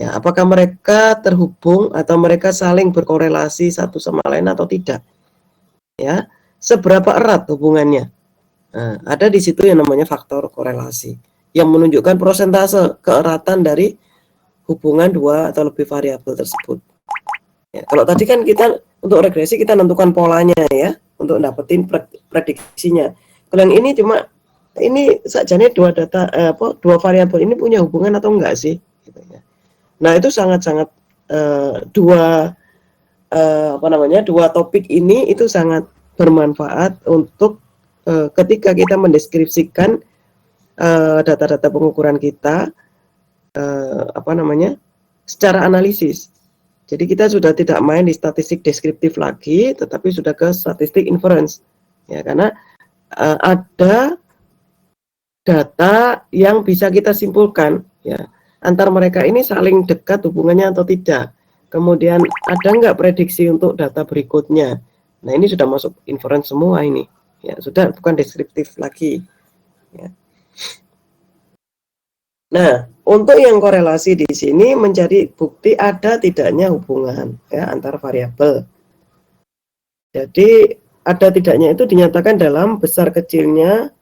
[SPEAKER 1] Ya, apakah mereka terhubung atau mereka saling berkorelasi satu sama lain atau tidak? Ya, seberapa erat hubungannya? Nah, ada di situ yang namanya faktor korelasi yang menunjukkan prosentase keeratan dari hubungan dua atau lebih variabel tersebut. Ya, kalau tadi kan kita untuk regresi kita tentukan polanya ya untuk dapetin prediksinya. Kalau yang ini cuma ini sajanya dua dua variabel ini punya hubungan atau enggak sih? Gitu ya. Nah itu sangat-sangat dua topik ini itu sangat bermanfaat untuk ketika kita mendeskripsikan data-data pengukuran kita secara analisis. Jadi kita sudah tidak main di statistik deskriptif lagi, tetapi sudah ke statistik inference. Ya, karena ada data yang bisa kita simpulkan, ya, antar mereka ini saling dekat hubungannya atau tidak. Kemudian ada nggak prediksi untuk data berikutnya. Nah ini sudah masuk inference semua ini, ya sudah bukan deskriptif lagi. Ya. Nah, untuk yang korelasi di sini menjadi bukti ada tidaknya hubungan ya antar variabel. Jadi ada tidaknya itu dinyatakan dalam besar kecilnya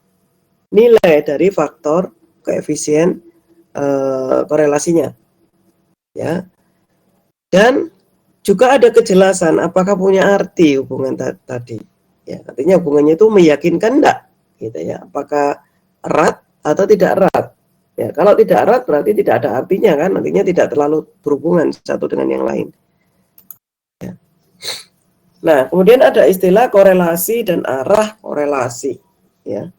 [SPEAKER 1] nilai dari faktor koefisien korelasinya, ya. Dan juga ada kejelasan apakah punya arti hubungan tadi, ya. Artinya hubungannya itu meyakinkan enggak, gitu ya. Apakah erat atau tidak erat? Ya, kalau tidak erat berarti tidak ada artinya kan, artinya tidak terlalu berhubungan satu dengan yang lain. Ya. Nah, kemudian ada istilah korelasi dan arah korelasi, ya.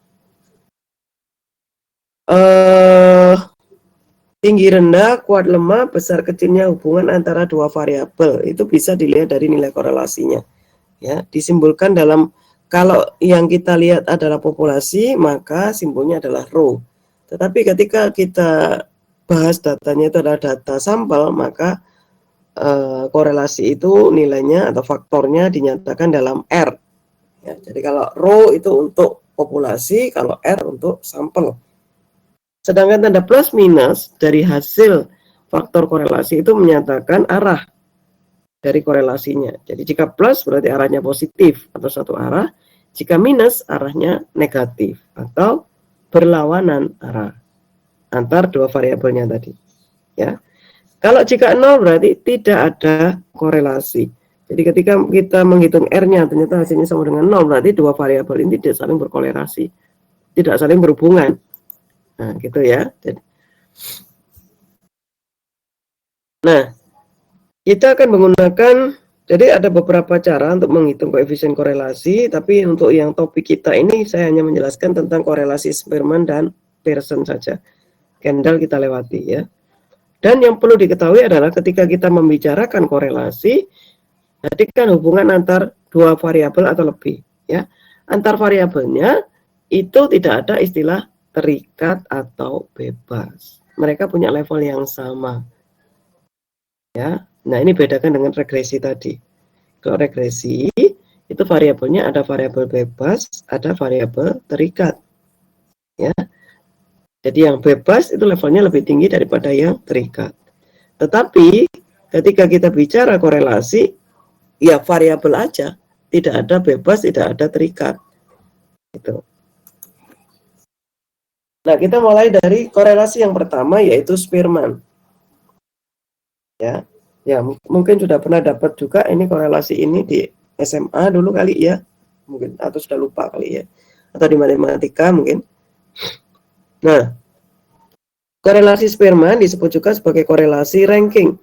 [SPEAKER 1] Tinggi rendah, kuat lemah, besar kecilnya hubungan antara dua variabel itu bisa dilihat dari nilai korelasinya. Ya, disimbolkan dalam, kalau yang kita lihat adalah populasi, maka simbolnya adalah rho. Tetapi ketika kita bahas datanya itu adalah data sampel, maka korelasi itu nilainya atau faktornya dinyatakan dalam R. Ya, jadi kalau rho itu untuk populasi, kalau R untuk sampel. Sedangkan tanda plus minus dari hasil faktor korelasi itu menyatakan arah dari korelasinya. Jadi jika plus berarti arahnya positif atau satu arah, jika minus arahnya negatif atau berlawanan arah antar dua variabelnya tadi. Ya. Kalau jika nol berarti tidak ada korelasi. Jadi ketika kita menghitung R-nya ternyata hasilnya sama dengan nol, berarti dua variabel ini tidak saling berkorelasi, tidak saling berhubungan. Nah, gitu ya. Nah, kita akan menggunakan, jadi ada beberapa cara untuk menghitung koefisien korelasi, tapi untuk yang topik kita ini saya hanya menjelaskan tentang korelasi Spearman dan Pearson saja. Kendall kita lewati ya. Dan yang perlu diketahui adalah ketika kita membicarakan korelasi, jadikan hubungan antar dua variabel atau lebih ya. Antar variabelnya itu tidak ada istilah terikat atau bebas. Mereka punya level yang sama. Ya. Nah, ini bedakan dengan regresi tadi. Kalau regresi itu variabelnya ada variabel bebas, ada variabel terikat. Ya. Jadi yang bebas itu levelnya lebih tinggi daripada yang terikat. Tetapi ketika kita bicara korelasi, ya variabel aja, tidak ada bebas, tidak ada terikat. Gitu. Nah, kita mulai dari korelasi yang pertama, yaitu Spearman. Ya, ya mungkin sudah pernah dapat juga ini korelasi ini di SMA dulu kali ya, mungkin, atau sudah lupa kali ya, atau di matematika mungkin. Nah, korelasi Spearman disebut juga sebagai korelasi ranking,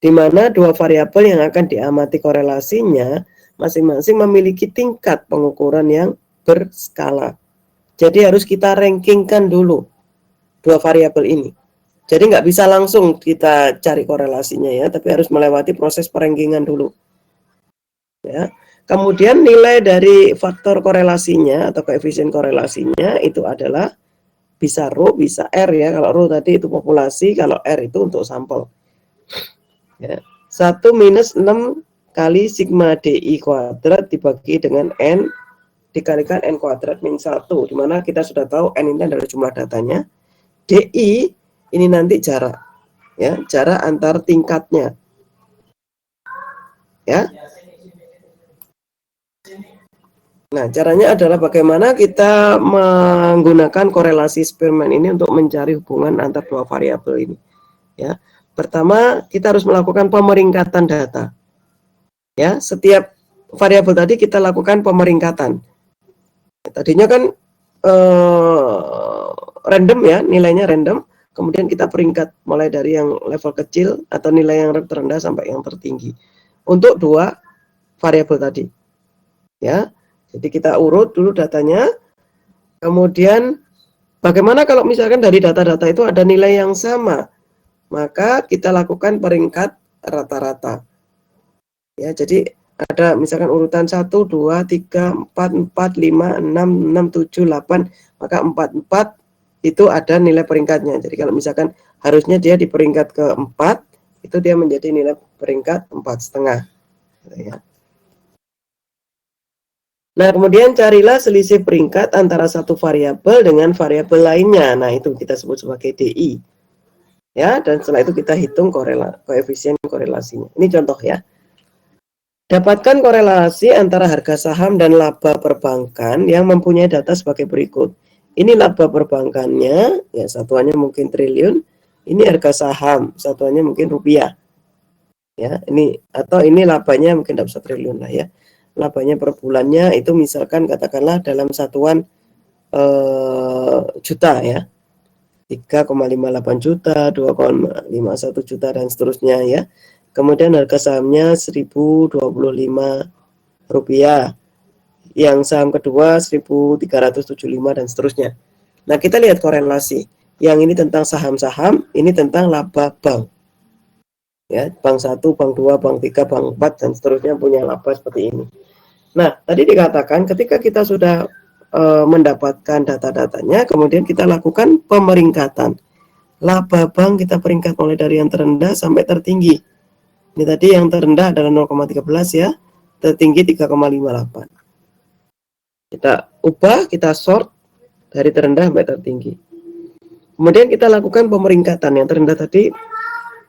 [SPEAKER 1] di mana dua variabel yang akan diamati korelasinya masing-masing memiliki tingkat pengukuran yang berskala. Jadi harus kita rankingkan dulu dua variabel ini. Jadi nggak bisa langsung kita cari korelasinya ya, tapi harus melewati proses perangkingan dulu. Ya. Kemudian nilai dari faktor korelasinya atau koefisien korelasinya itu adalah bisa rho, bisa R ya. Kalau rho tadi itu populasi, kalau R itu untuk sampel. Ya. 1 minus 6 kali sigma DI kuadrat dibagi dengan N dikalikan N kuadrat min 1, dimana kita sudah tahu N ini adalah jumlah datanya, DI ini nanti jarak, ya, jarak antar tingkatnya, ya. Nah, caranya adalah bagaimana kita menggunakan korelasi Spearman ini untuk mencari hubungan antar dua variabel ini, ya. Pertama, kita harus melakukan pemeringkatan data, ya. Setiap variabel tadi kita lakukan pemeringkatan. Tadinya kan random ya, nilainya random. Kemudian kita peringkat mulai dari yang level kecil atau nilai yang terendah sampai yang tertinggi untuk dua variabel tadi. Ya, jadi kita urut dulu datanya. Kemudian bagaimana kalau misalkan dari data-data itu ada nilai yang sama, maka kita lakukan peringkat rata-rata. Ya, jadi ada misalkan urutan 1, 2, 3, 4, 4, 5, 6, 6, 7, 8, maka 4 itu ada nilai peringkatnya. Jadi kalau misalkan harusnya dia di peringkat ke-4, itu dia menjadi nilai peringkat 4,5. Ya. Nah, kemudian carilah selisih peringkat antara satu variabel dengan variabel lainnya. Nah, itu kita sebut sebagai DI. Ya, dan setelah itu kita hitung koefisien korelasinya. Ini contoh ya. Dapatkan korelasi antara harga saham dan laba perbankan yang mempunyai data sebagai berikut. Ini laba perbankannya, ya satuannya mungkin triliun. Ini harga saham, satuannya mungkin rupiah. Ya, ini atau ini labanya mungkin tidak bisa triliun lah ya. Labanya per bulannya itu misalkan katakanlah dalam satuan juta ya. 3,58 juta, 2,51 juta dan seterusnya ya. Kemudian harga sahamnya 1.025 rupiah. Yang saham kedua 1.375 dan seterusnya. Nah, kita lihat korelasi. Yang ini tentang saham-saham, ini tentang laba bank. Ya, bank 1, bank 2, bank 3, bank 4 dan seterusnya punya laba seperti ini. Nah, tadi dikatakan ketika kita sudah mendapatkan data-datanya, kemudian kita lakukan pemeringkatan. Laba bank kita peringkat mulai dari yang terendah sampai tertinggi. Ini tadi yang terendah adalah 0,13 ya, tertinggi 3,58. Kita ubah, kita sort dari terendah sampai tertinggi. Kemudian kita lakukan pemeringkatan. Yang terendah tadi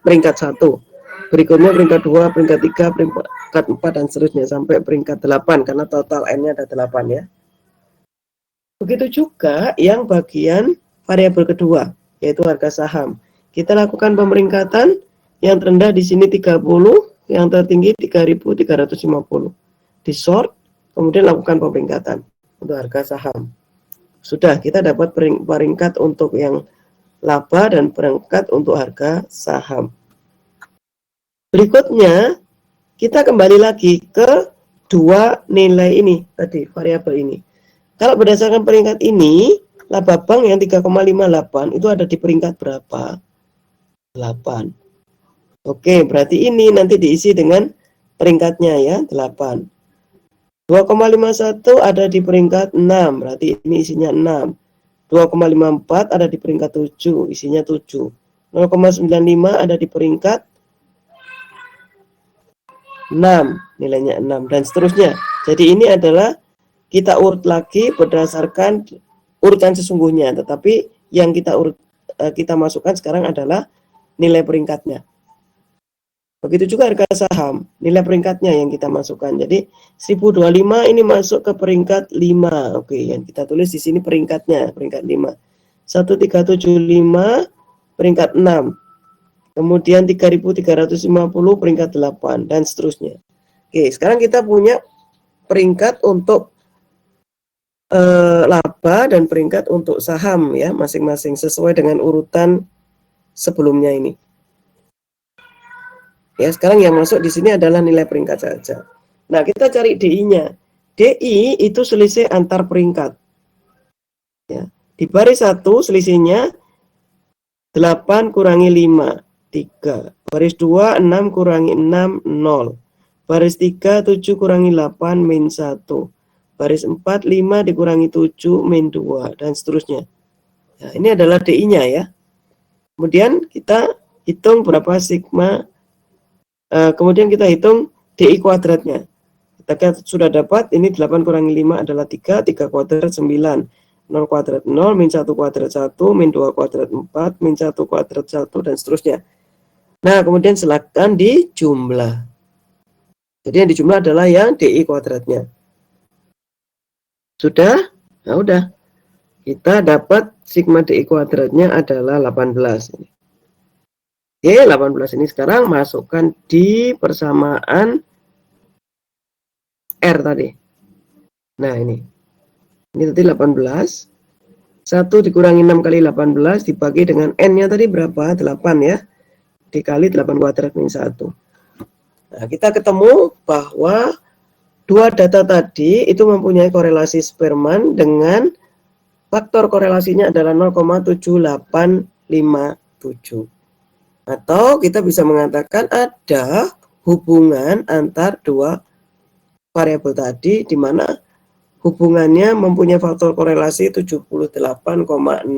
[SPEAKER 1] peringkat 1, berikutnya peringkat 2, peringkat 3, peringkat 4 dan seterusnya sampai peringkat 8 karena total N-nya ada 8 ya. Begitu juga yang bagian variabel kedua, yaitu harga saham. Kita lakukan pemeringkatan, yang terendah di sini 30, yang tertinggi 3.350. Di sort, kemudian lakukan pemeringkatan untuk harga saham. Sudah, kita dapat peringkat untuk yang laba dan peringkat untuk harga saham. Berikutnya, kita kembali lagi ke dua nilai ini tadi, variabel ini. Kalau berdasarkan peringkat ini, laba bank yang 3,58 itu ada di peringkat berapa? 8. Oke, berarti ini nanti diisi dengan peringkatnya ya, 8. 2,51 ada di peringkat 6, berarti ini isinya 6. 2,54 ada di peringkat 7, isinya 7. 0,95 ada di peringkat 6, nilainya 6 dan seterusnya. Jadi ini adalah kita urut lagi berdasarkan urutan sesungguhnya, tetapi yang kita masukkan sekarang adalah nilai peringkatnya. Begitu juga harga saham, nilai peringkatnya yang kita masukkan. Jadi 1025 ini masuk ke peringkat 5. Oke, yang kita tulis di sini peringkatnya, peringkat 5. 1375 peringkat 6. Kemudian 3350 peringkat 8 dan seterusnya. Oke, sekarang kita punya peringkat untuk laba dan peringkat untuk saham ya, masing-masing sesuai dengan urutan sebelumnya ini. Ya, sekarang yang masuk di sini adalah nilai peringkat saja. Nah, kita cari DI-nya. DI itu selisih antar peringkat. Ya, di baris 1 selisihnya 8 kurangi 5, 3. Baris 2, 6 kurangi 6, 0. Baris 3, 7 kurangi 8, min 1. Baris 4, 5 dikurangi 7, min 2, dan seterusnya. Nah, ini adalah DI-nya ya. Kemudian kita hitung berapa sigma. Kemudian kita hitung DI kuadratnya. Kita sudah dapat, ini 8 kurangi 5 adalah 3, 3 kuadrat 9, 0 kuadrat 0, min 1 kuadrat 1, min 2 kuadrat 4, min 1 kuadrat 1, dan seterusnya. Nah, kemudian silakan dijumlah. Jadi yang dijumlah adalah yang DI kuadratnya. Sudah? Nah, udah. Kita dapat sigma DI kuadratnya adalah 18. Oke, 18 ini sekarang masukkan di persamaan R tadi. Nah, ini tadi 18. 1 dikurangi 6 kali 18 dibagi dengan N-nya tadi berapa? 8 ya. Dikali 8 kuadrat min 1. Nah, kita ketemu bahwa dua data tadi itu mempunyai korelasi Spearman dengan faktor korelasinya adalah 0,7857. Atau kita bisa mengatakan ada hubungan antar dua variabel tadi di mana hubungannya mempunyai faktor korelasi 78,6%.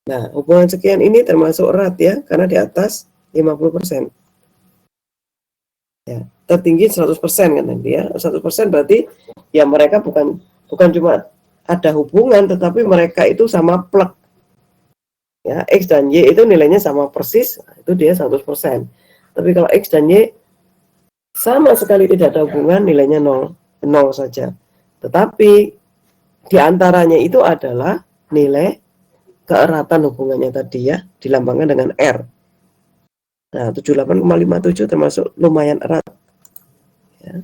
[SPEAKER 1] Nah, hubungan sekian ini termasuk erat ya, karena di atas 50%. Ya, tertinggi 100% kan nanti ya. 100% berarti ya mereka bukan cuma ada hubungan, tetapi mereka itu sama plek. Ya, X dan Y itu nilainya sama persis, itu dia 100%. Tapi kalau X dan Y sama sekali tidak ada hubungan, nilainya 0 saja. Tetapi di antaranya itu adalah nilai keeratan hubungannya tadi ya, dilambangkan dengan R. Nah, 78,57 termasuk lumayan erat. Ya.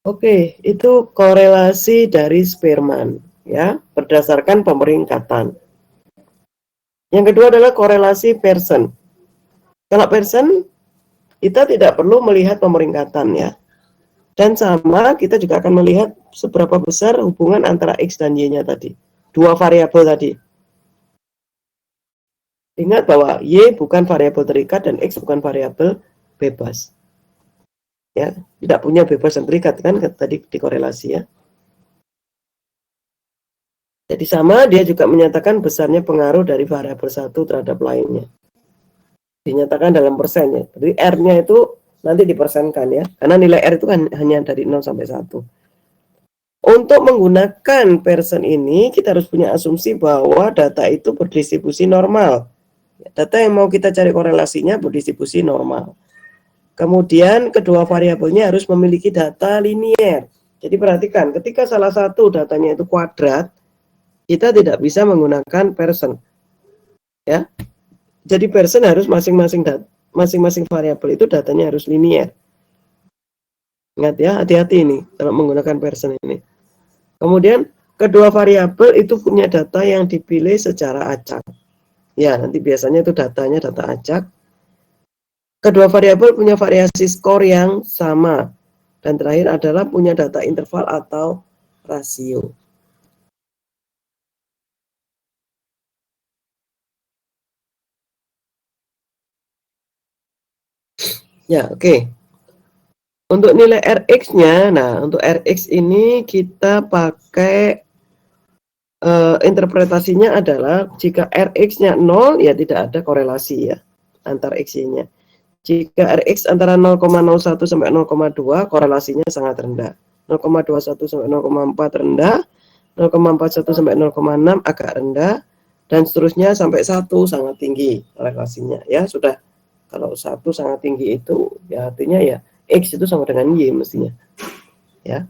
[SPEAKER 1] Oke, itu korelasi dari Spearman ya, berdasarkan pemeringkatan. Yang kedua adalah korelasi Pearson. Kalau Pearson, kita tidak perlu melihat pemeringkatan ya. Dan sama, kita juga akan melihat seberapa besar hubungan antara X dan Y-nya tadi. Dua variabel tadi. Ingat bahwa Y bukan variabel terikat dan X bukan variabel bebas. Ya, tidak punya bebas dan terikat kan tadi dikorelasi ya. Jadi sama, dia juga menyatakan besarnya pengaruh dari variabel satu terhadap lainnya. Dinyatakan dalam persen ya. Jadi R-nya itu nanti dipersenkan ya. Karena nilai R itu kan hanya dari 0 sampai 1. Untuk menggunakan Pearson ini, kita harus punya asumsi bahwa data itu berdistribusi normal. Data yang mau kita cari korelasinya berdistribusi normal. Kemudian kedua variabelnya harus memiliki data linier. Jadi perhatikan, ketika salah satu datanya itu kuadrat, kita tidak bisa menggunakan Pearson. Ya. Jadi Pearson harus masing-masing variabel itu datanya harus linier. Ingat ya, hati-hati ini kalau menggunakan Pearson ini. Kemudian kedua variabel itu punya data yang dipilih secara acak. Ya, nanti biasanya itu datanya data acak. Kedua variabel punya variasi skor yang sama. Dan terakhir adalah punya data interval atau rasio. Ya, oke. Untuk nilai Rx-nya, nah untuk Rx ini kita pakai interpretasinya adalah jika Rx-nya 0, ya tidak ada korelasi ya antar X-nya. Jika Rx antara 0,01 sampai 0,2, korelasinya sangat rendah. 0,21 sampai 0,4 rendah, 0,41 sampai 0,6 agak rendah, dan seterusnya sampai 1 sangat tinggi korelasinya. Ya sudah, kalau 1 sangat tinggi itu ya artinya ya X itu sama dengan Y mestinya. Ya.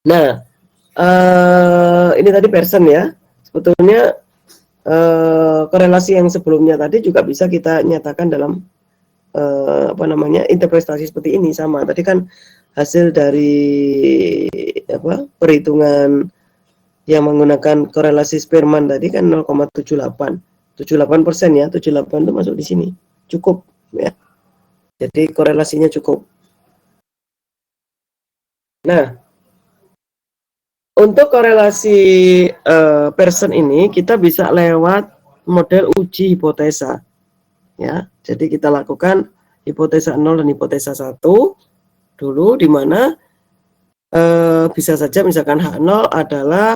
[SPEAKER 1] Nah, ini tadi Pearson ya. Sebetulnya korelasi yang sebelumnya tadi juga bisa kita nyatakan dalam interpretasi seperti ini sama. Tadi kan hasil dari perhitungan yang menggunakan korelasi Spearman tadi kan 0,78. 78% ya, 78 itu masuk di sini. Cukup ya. Jadi korelasinya cukup. Nah, untuk korelasi Pearson ini kita bisa lewat model uji hipotesa. Ya, jadi kita lakukan hipotesa 0 dan hipotesa 1 dulu, di mana bisa saja misalkan H0 adalah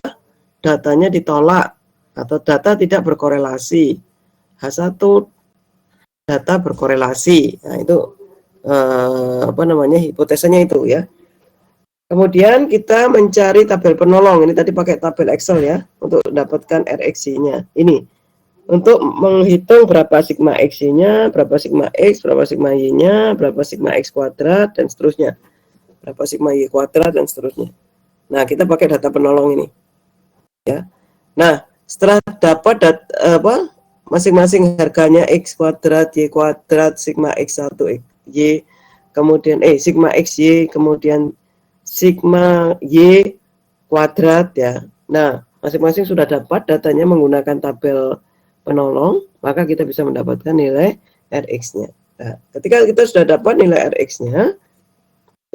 [SPEAKER 1] datanya ditolak atau data tidak berkorelasi. H1 data berkorelasi. Nah, itu hipotesanya itu ya. Kemudian kita mencari tabel penolong. Ini tadi pakai tabel Excel ya untuk dapatkan RX-nya. Ini untuk menghitung berapa sigma X-nya, berapa sigma X, berapa sigma Y-nya, berapa sigma X kuadrat dan seterusnya. Berapa sigma Y kuadrat dan seterusnya. Nah, kita pakai data penolong ini. Ya. Nah, setelah dapat masing-masing harganya X kuadrat, Y kuadrat, sigma X1, Y, kemudian sigma XY, kemudian sigma Y kuadrat ya. Nah, masing-masing sudah dapat datanya menggunakan tabel penolong, maka kita bisa mendapatkan nilai Rx-nya. Nah, ketika kita sudah dapat nilai Rx-nya,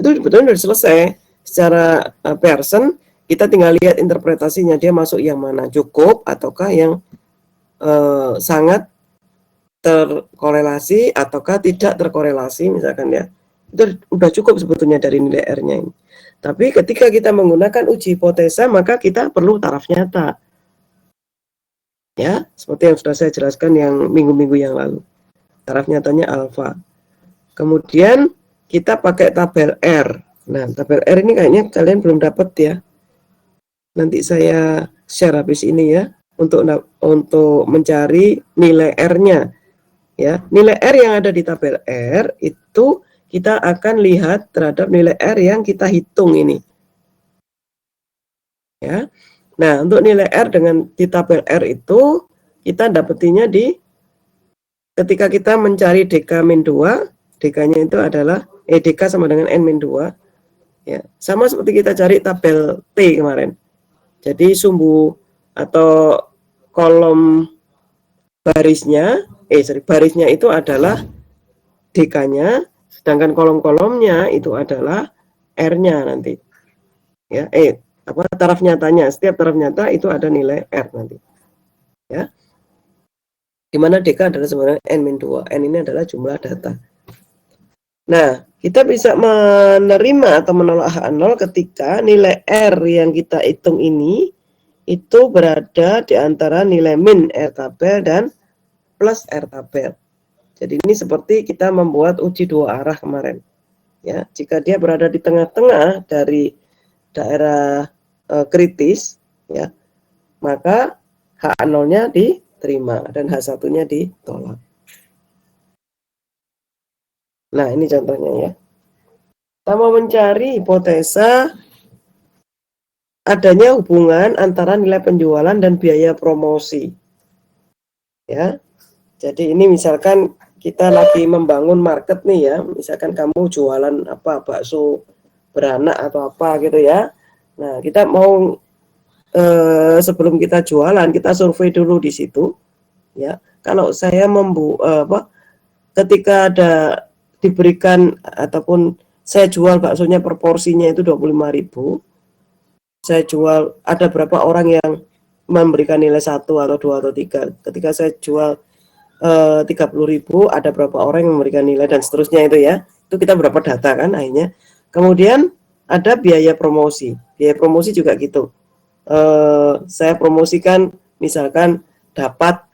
[SPEAKER 1] itu sebetulnya sudah selesai. Secara Pearson, kita tinggal lihat interpretasinya, dia masuk yang mana, cukup ataukah yang sangat terkorelasi ataukah tidak terkorelasi misalkan ya. Itu sudah cukup sebetulnya dari nilai R-nya ini. Tapi ketika kita menggunakan uji hipotesa, maka kita perlu taraf nyata. Ya, seperti yang sudah saya jelaskan yang minggu-minggu yang lalu. Taraf nyatanya alfa. Kemudian kita pakai tabel R. Nah, tabel R ini kayaknya kalian belum dapat ya. Nanti saya share habis ini ya untuk mencari nilai R-nya. Ya, nilai R yang ada di tabel R itu kita akan lihat terhadap nilai R yang kita hitung ini. Ya. Nah, untuk nilai R dengan di tabel R itu kita dapetinnya di ketika kita mencari DK-2, DK-nya itu adalah DK sama dengan N-2. Ya, sama seperti kita cari tabel T kemarin. Jadi sumbu atau kolom barisnya itu adalah DK-nya, sedangkan kolom-kolomnya itu adalah R-nya nanti. Ya, taraf nyatanya, setiap taraf nyata itu ada nilai R nanti. Ya. Di mana DK adalah sebenarnya N-2. N ini adalah jumlah data. Nah, kita bisa menerima atau menolak H0 ketika nilai R yang kita hitung ini itu berada di antara nilai min R tabel dan plus R tabel. Jadi ini seperti kita membuat uji dua arah kemarin. Ya, jika dia berada di tengah-tengah dari daerah kritis, ya, maka H0-nya diterima dan H1-nya ditolak. Nah, ini contohnya ya. Kita mau mencari hipotesa adanya hubungan antara nilai penjualan dan biaya promosi. Ya. Jadi ini misalkan kita lagi membangun market nih ya. Misalkan kamu jualan apa, bakso beranak atau apa gitu ya. Nah, kita mau sebelum kita jualan, kita survei dulu di situ. Ya. Kalau saya ketika ada diberikan ataupun saya jual baksonya per porsinya itu 25.000. Saya jual, ada berapa orang yang memberikan nilai 1 atau 2 atau 3. Ketika saya jual 30.000, ada berapa orang yang memberikan nilai dan seterusnya itu ya. Itu kita berapa data kan akhirnya. Kemudian ada biaya promosi. Biaya promosi juga gitu. Saya promosikan misalkan dapat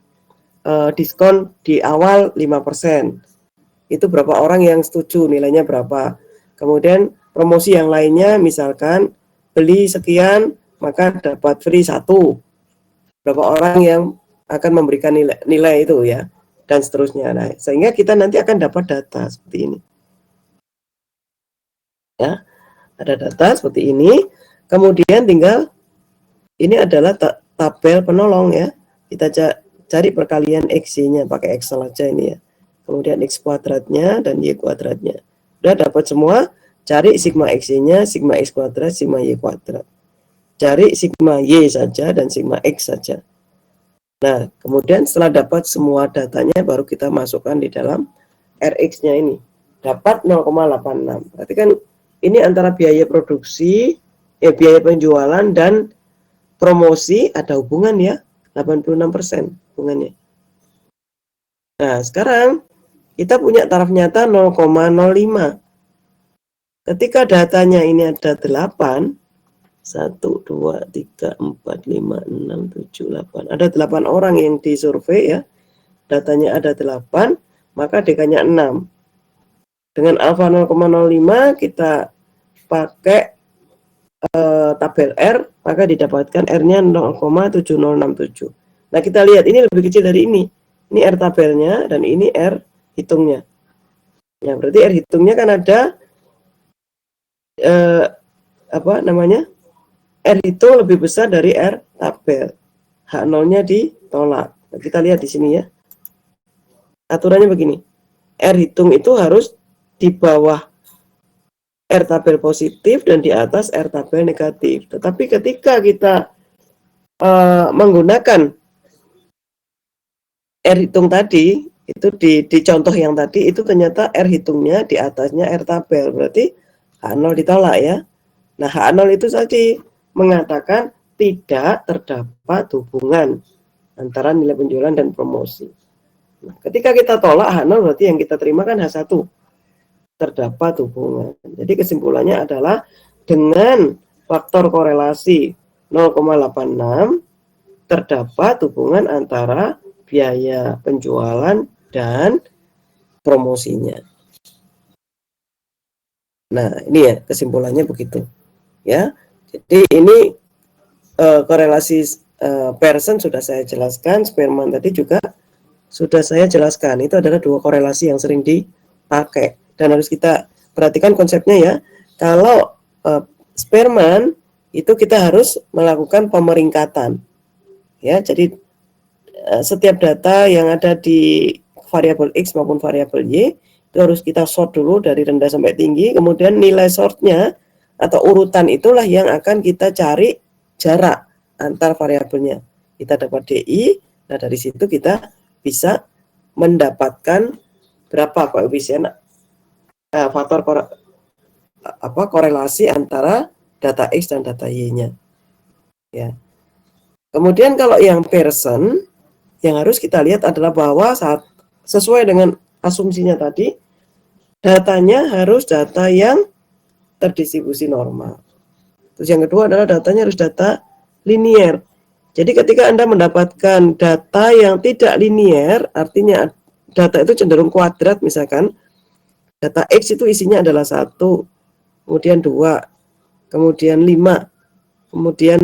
[SPEAKER 1] diskon di awal 5%. Itu berapa orang yang setuju, nilainya berapa. Kemudian promosi yang lainnya misalkan beli sekian maka dapat free 1. Berapa orang yang akan memberikan nilai itu ya, dan seterusnya. Nah, sehingga kita nanti akan dapat data seperti ini. Ya, ada data seperti ini. Kemudian tinggal ini adalah tabel penolong ya. Kita cari perkalian X-nya pakai Excel aja ini ya. Kemudian X kuadratnya dan Y kuadratnya. Udah dapat semua, cari sigma X-nya, sigma X kuadrat, sigma Y kuadrat. Cari sigma Y saja dan sigma X saja. Nah, kemudian setelah dapat semua datanya, baru kita masukkan di dalam Rx-nya ini. Dapat 0,86. Berarti kan ini antara biaya produksi, biaya penjualan dan promosi ada hubungan ya, 86% hubungannya. Nah, sekarang kita punya taraf nyata 0,05. Ketika datanya ini ada 8, 1, 2, 3, 4, 5, 6, 7, 8. Ada 8 orang yang disurvei ya. Datanya ada 8, maka DK-nya 6. Dengan alfa 0,05 kita pakai tabel R, maka didapatkan R-nya 0,7067. Nah, kita lihat ini lebih kecil dari ini. Ini R tabelnya dan ini R hitungnya. Ya, berarti R hitungnya kan ada R hitung lebih besar dari R tabel. H0-nya ditolak. Nah, kita lihat di sini ya. Aturannya begini. R hitung itu harus di bawah R tabel positif dan di atas R tabel negatif. Tetapi ketika kita menggunakan R hitung tadi, itu di contoh yang tadi, itu ternyata R hitungnya di atasnya R tabel. Berarti H0 ditolak ya. Nah, H0 itu tadi mengatakan tidak terdapat hubungan antara nilai penjualan dan promosi. Nah, ketika kita tolak H0 berarti yang kita terima kan H1. Terdapat hubungan. Jadi kesimpulannya adalah dengan faktor korelasi 0,86 terdapat hubungan antara biaya penjualan dan promosinya. Nah, ini ya kesimpulannya begitu. Ya. Jadi ini korelasi Pearson sudah saya jelaskan, Spearman tadi juga sudah saya jelaskan. Itu adalah dua korelasi yang sering dipakai dan harus kita perhatikan konsepnya ya. Kalau Spearman itu kita harus melakukan pemeringkatan ya. Jadi setiap data yang ada di variabel X maupun variabel Y itu harus kita sort dulu dari rendah sampai tinggi, kemudian nilai sortnya atau urutan itulah yang akan kita cari jarak antar variabelnya. Kita dapat DI, nah dari situ kita bisa mendapatkan berapa koefisien faktor korelasi antara data X dan data Y-nya. Ya. Kemudian kalau yang Pearson, yang harus kita lihat adalah bahwa saat sesuai dengan asumsinya tadi, datanya harus data yang terdistribusi normal. Terus yang kedua adalah datanya harus data linier. Jadi ketika Anda mendapatkan data yang tidak linier, artinya data itu cenderung kuadrat misalkan, data X itu isinya adalah 1, kemudian 2, kemudian 5, kemudian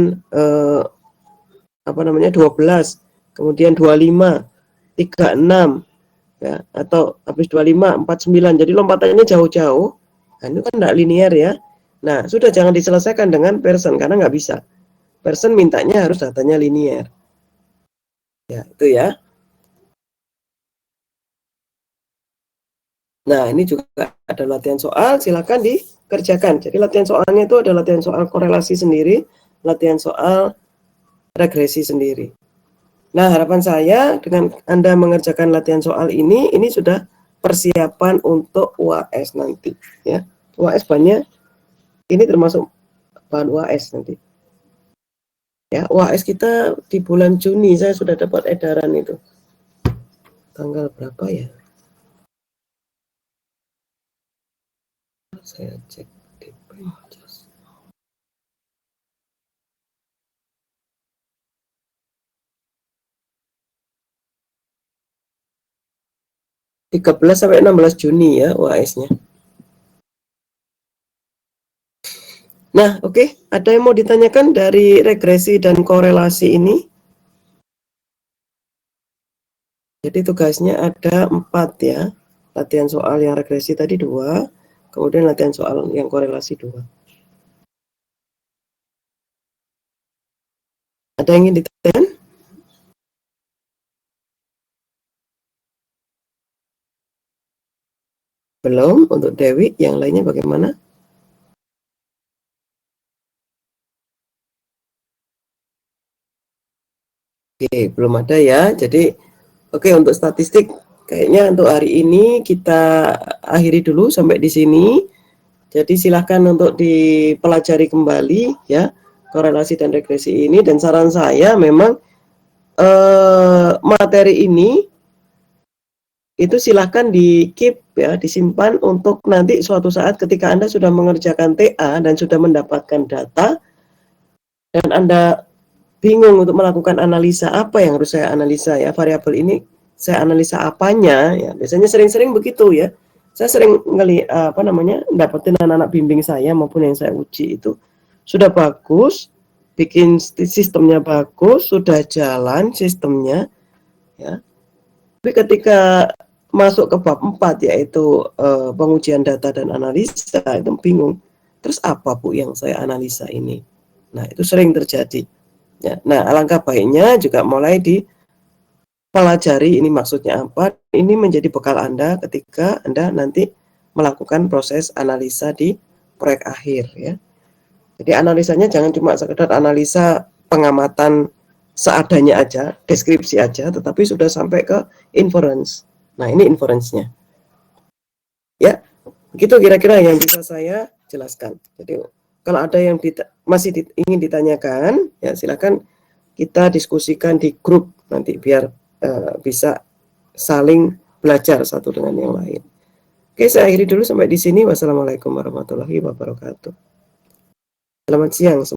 [SPEAKER 1] 12, kemudian 25, 36, ya, atau habis 25, 49. Jadi lompatannya jauh-jauh. Nah, itu kan tidak linear ya. Nah, sudah jangan diselesaikan dengan Pearson karena nggak bisa. Pearson mintanya harus datanya linear. Ya, itu ya. Nah, ini juga ada latihan soal, silakan dikerjakan. Jadi latihan soalnya itu ada latihan soal korelasi sendiri, latihan soal regresi sendiri. Nah, harapan saya dengan Anda mengerjakan latihan soal ini sudah persiapan untuk UAS nanti. Ya, UAS banyak. Ini termasuk bahan UAS nanti. Ya, UAS kita di bulan Juni saya sudah dapat edaran itu. Tanggal berapa ya? Saya cek di Pinterest. 13 sampai 16 Juni ya UAS-nya. Nah, oke. Ada yang mau ditanyakan dari regresi dan korelasi ini? Jadi tugasnya ada 4 ya. Latihan soal yang regresi tadi 2, kemudian latihan soal yang korelasi 2. Ada yang ingin ditanyakan? Belum. Untuk Dewi, yang lainnya bagaimana? Oke, belum ada ya. Jadi, oke, untuk statistik kayaknya untuk hari ini kita akhiri dulu sampai di sini. Jadi silahkan untuk dipelajari kembali ya korelasi dan regresi ini. Dan saran saya memang materi ini itu silahkan di keep ya, disimpan untuk nanti suatu saat ketika Anda sudah mengerjakan TA dan sudah mendapatkan data dan Anda bingung untuk melakukan analisa apa yang harus saya analisa ya, variabel ini saya analisa apanya ya, biasanya sering-sering begitu ya. Saya sering dapetin anak-anak bimbing saya maupun yang saya uji itu sudah bagus, bikin sistemnya bagus, sudah jalan sistemnya ya. Tapi ketika masuk ke bab 4 yaitu pengujian data dan analisa, itu bingung. Terus apa Bu yang saya analisa ini? Nah, itu sering terjadi. Ya, nah, alangkah baiknya juga mulai dipelajari ini maksudnya apa. Ini menjadi bekal Anda ketika Anda nanti melakukan proses analisa di proyek akhir ya. Jadi analisanya jangan cuma sekedar analisa pengamatan seadanya aja, deskripsi aja, tetapi sudah sampai ke inference. Nah, ini inference-nya. Ya, begitu kira-kira yang bisa saya jelaskan. Jadi kalau ada yang masih ingin ditanyakan, ya silakan kita diskusikan di grup nanti biar bisa saling belajar satu dengan yang lain. Oke, saya akhiri dulu sampai di sini. Wassalamualaikum warahmatullahi wabarakatuh. Selamat siang semua.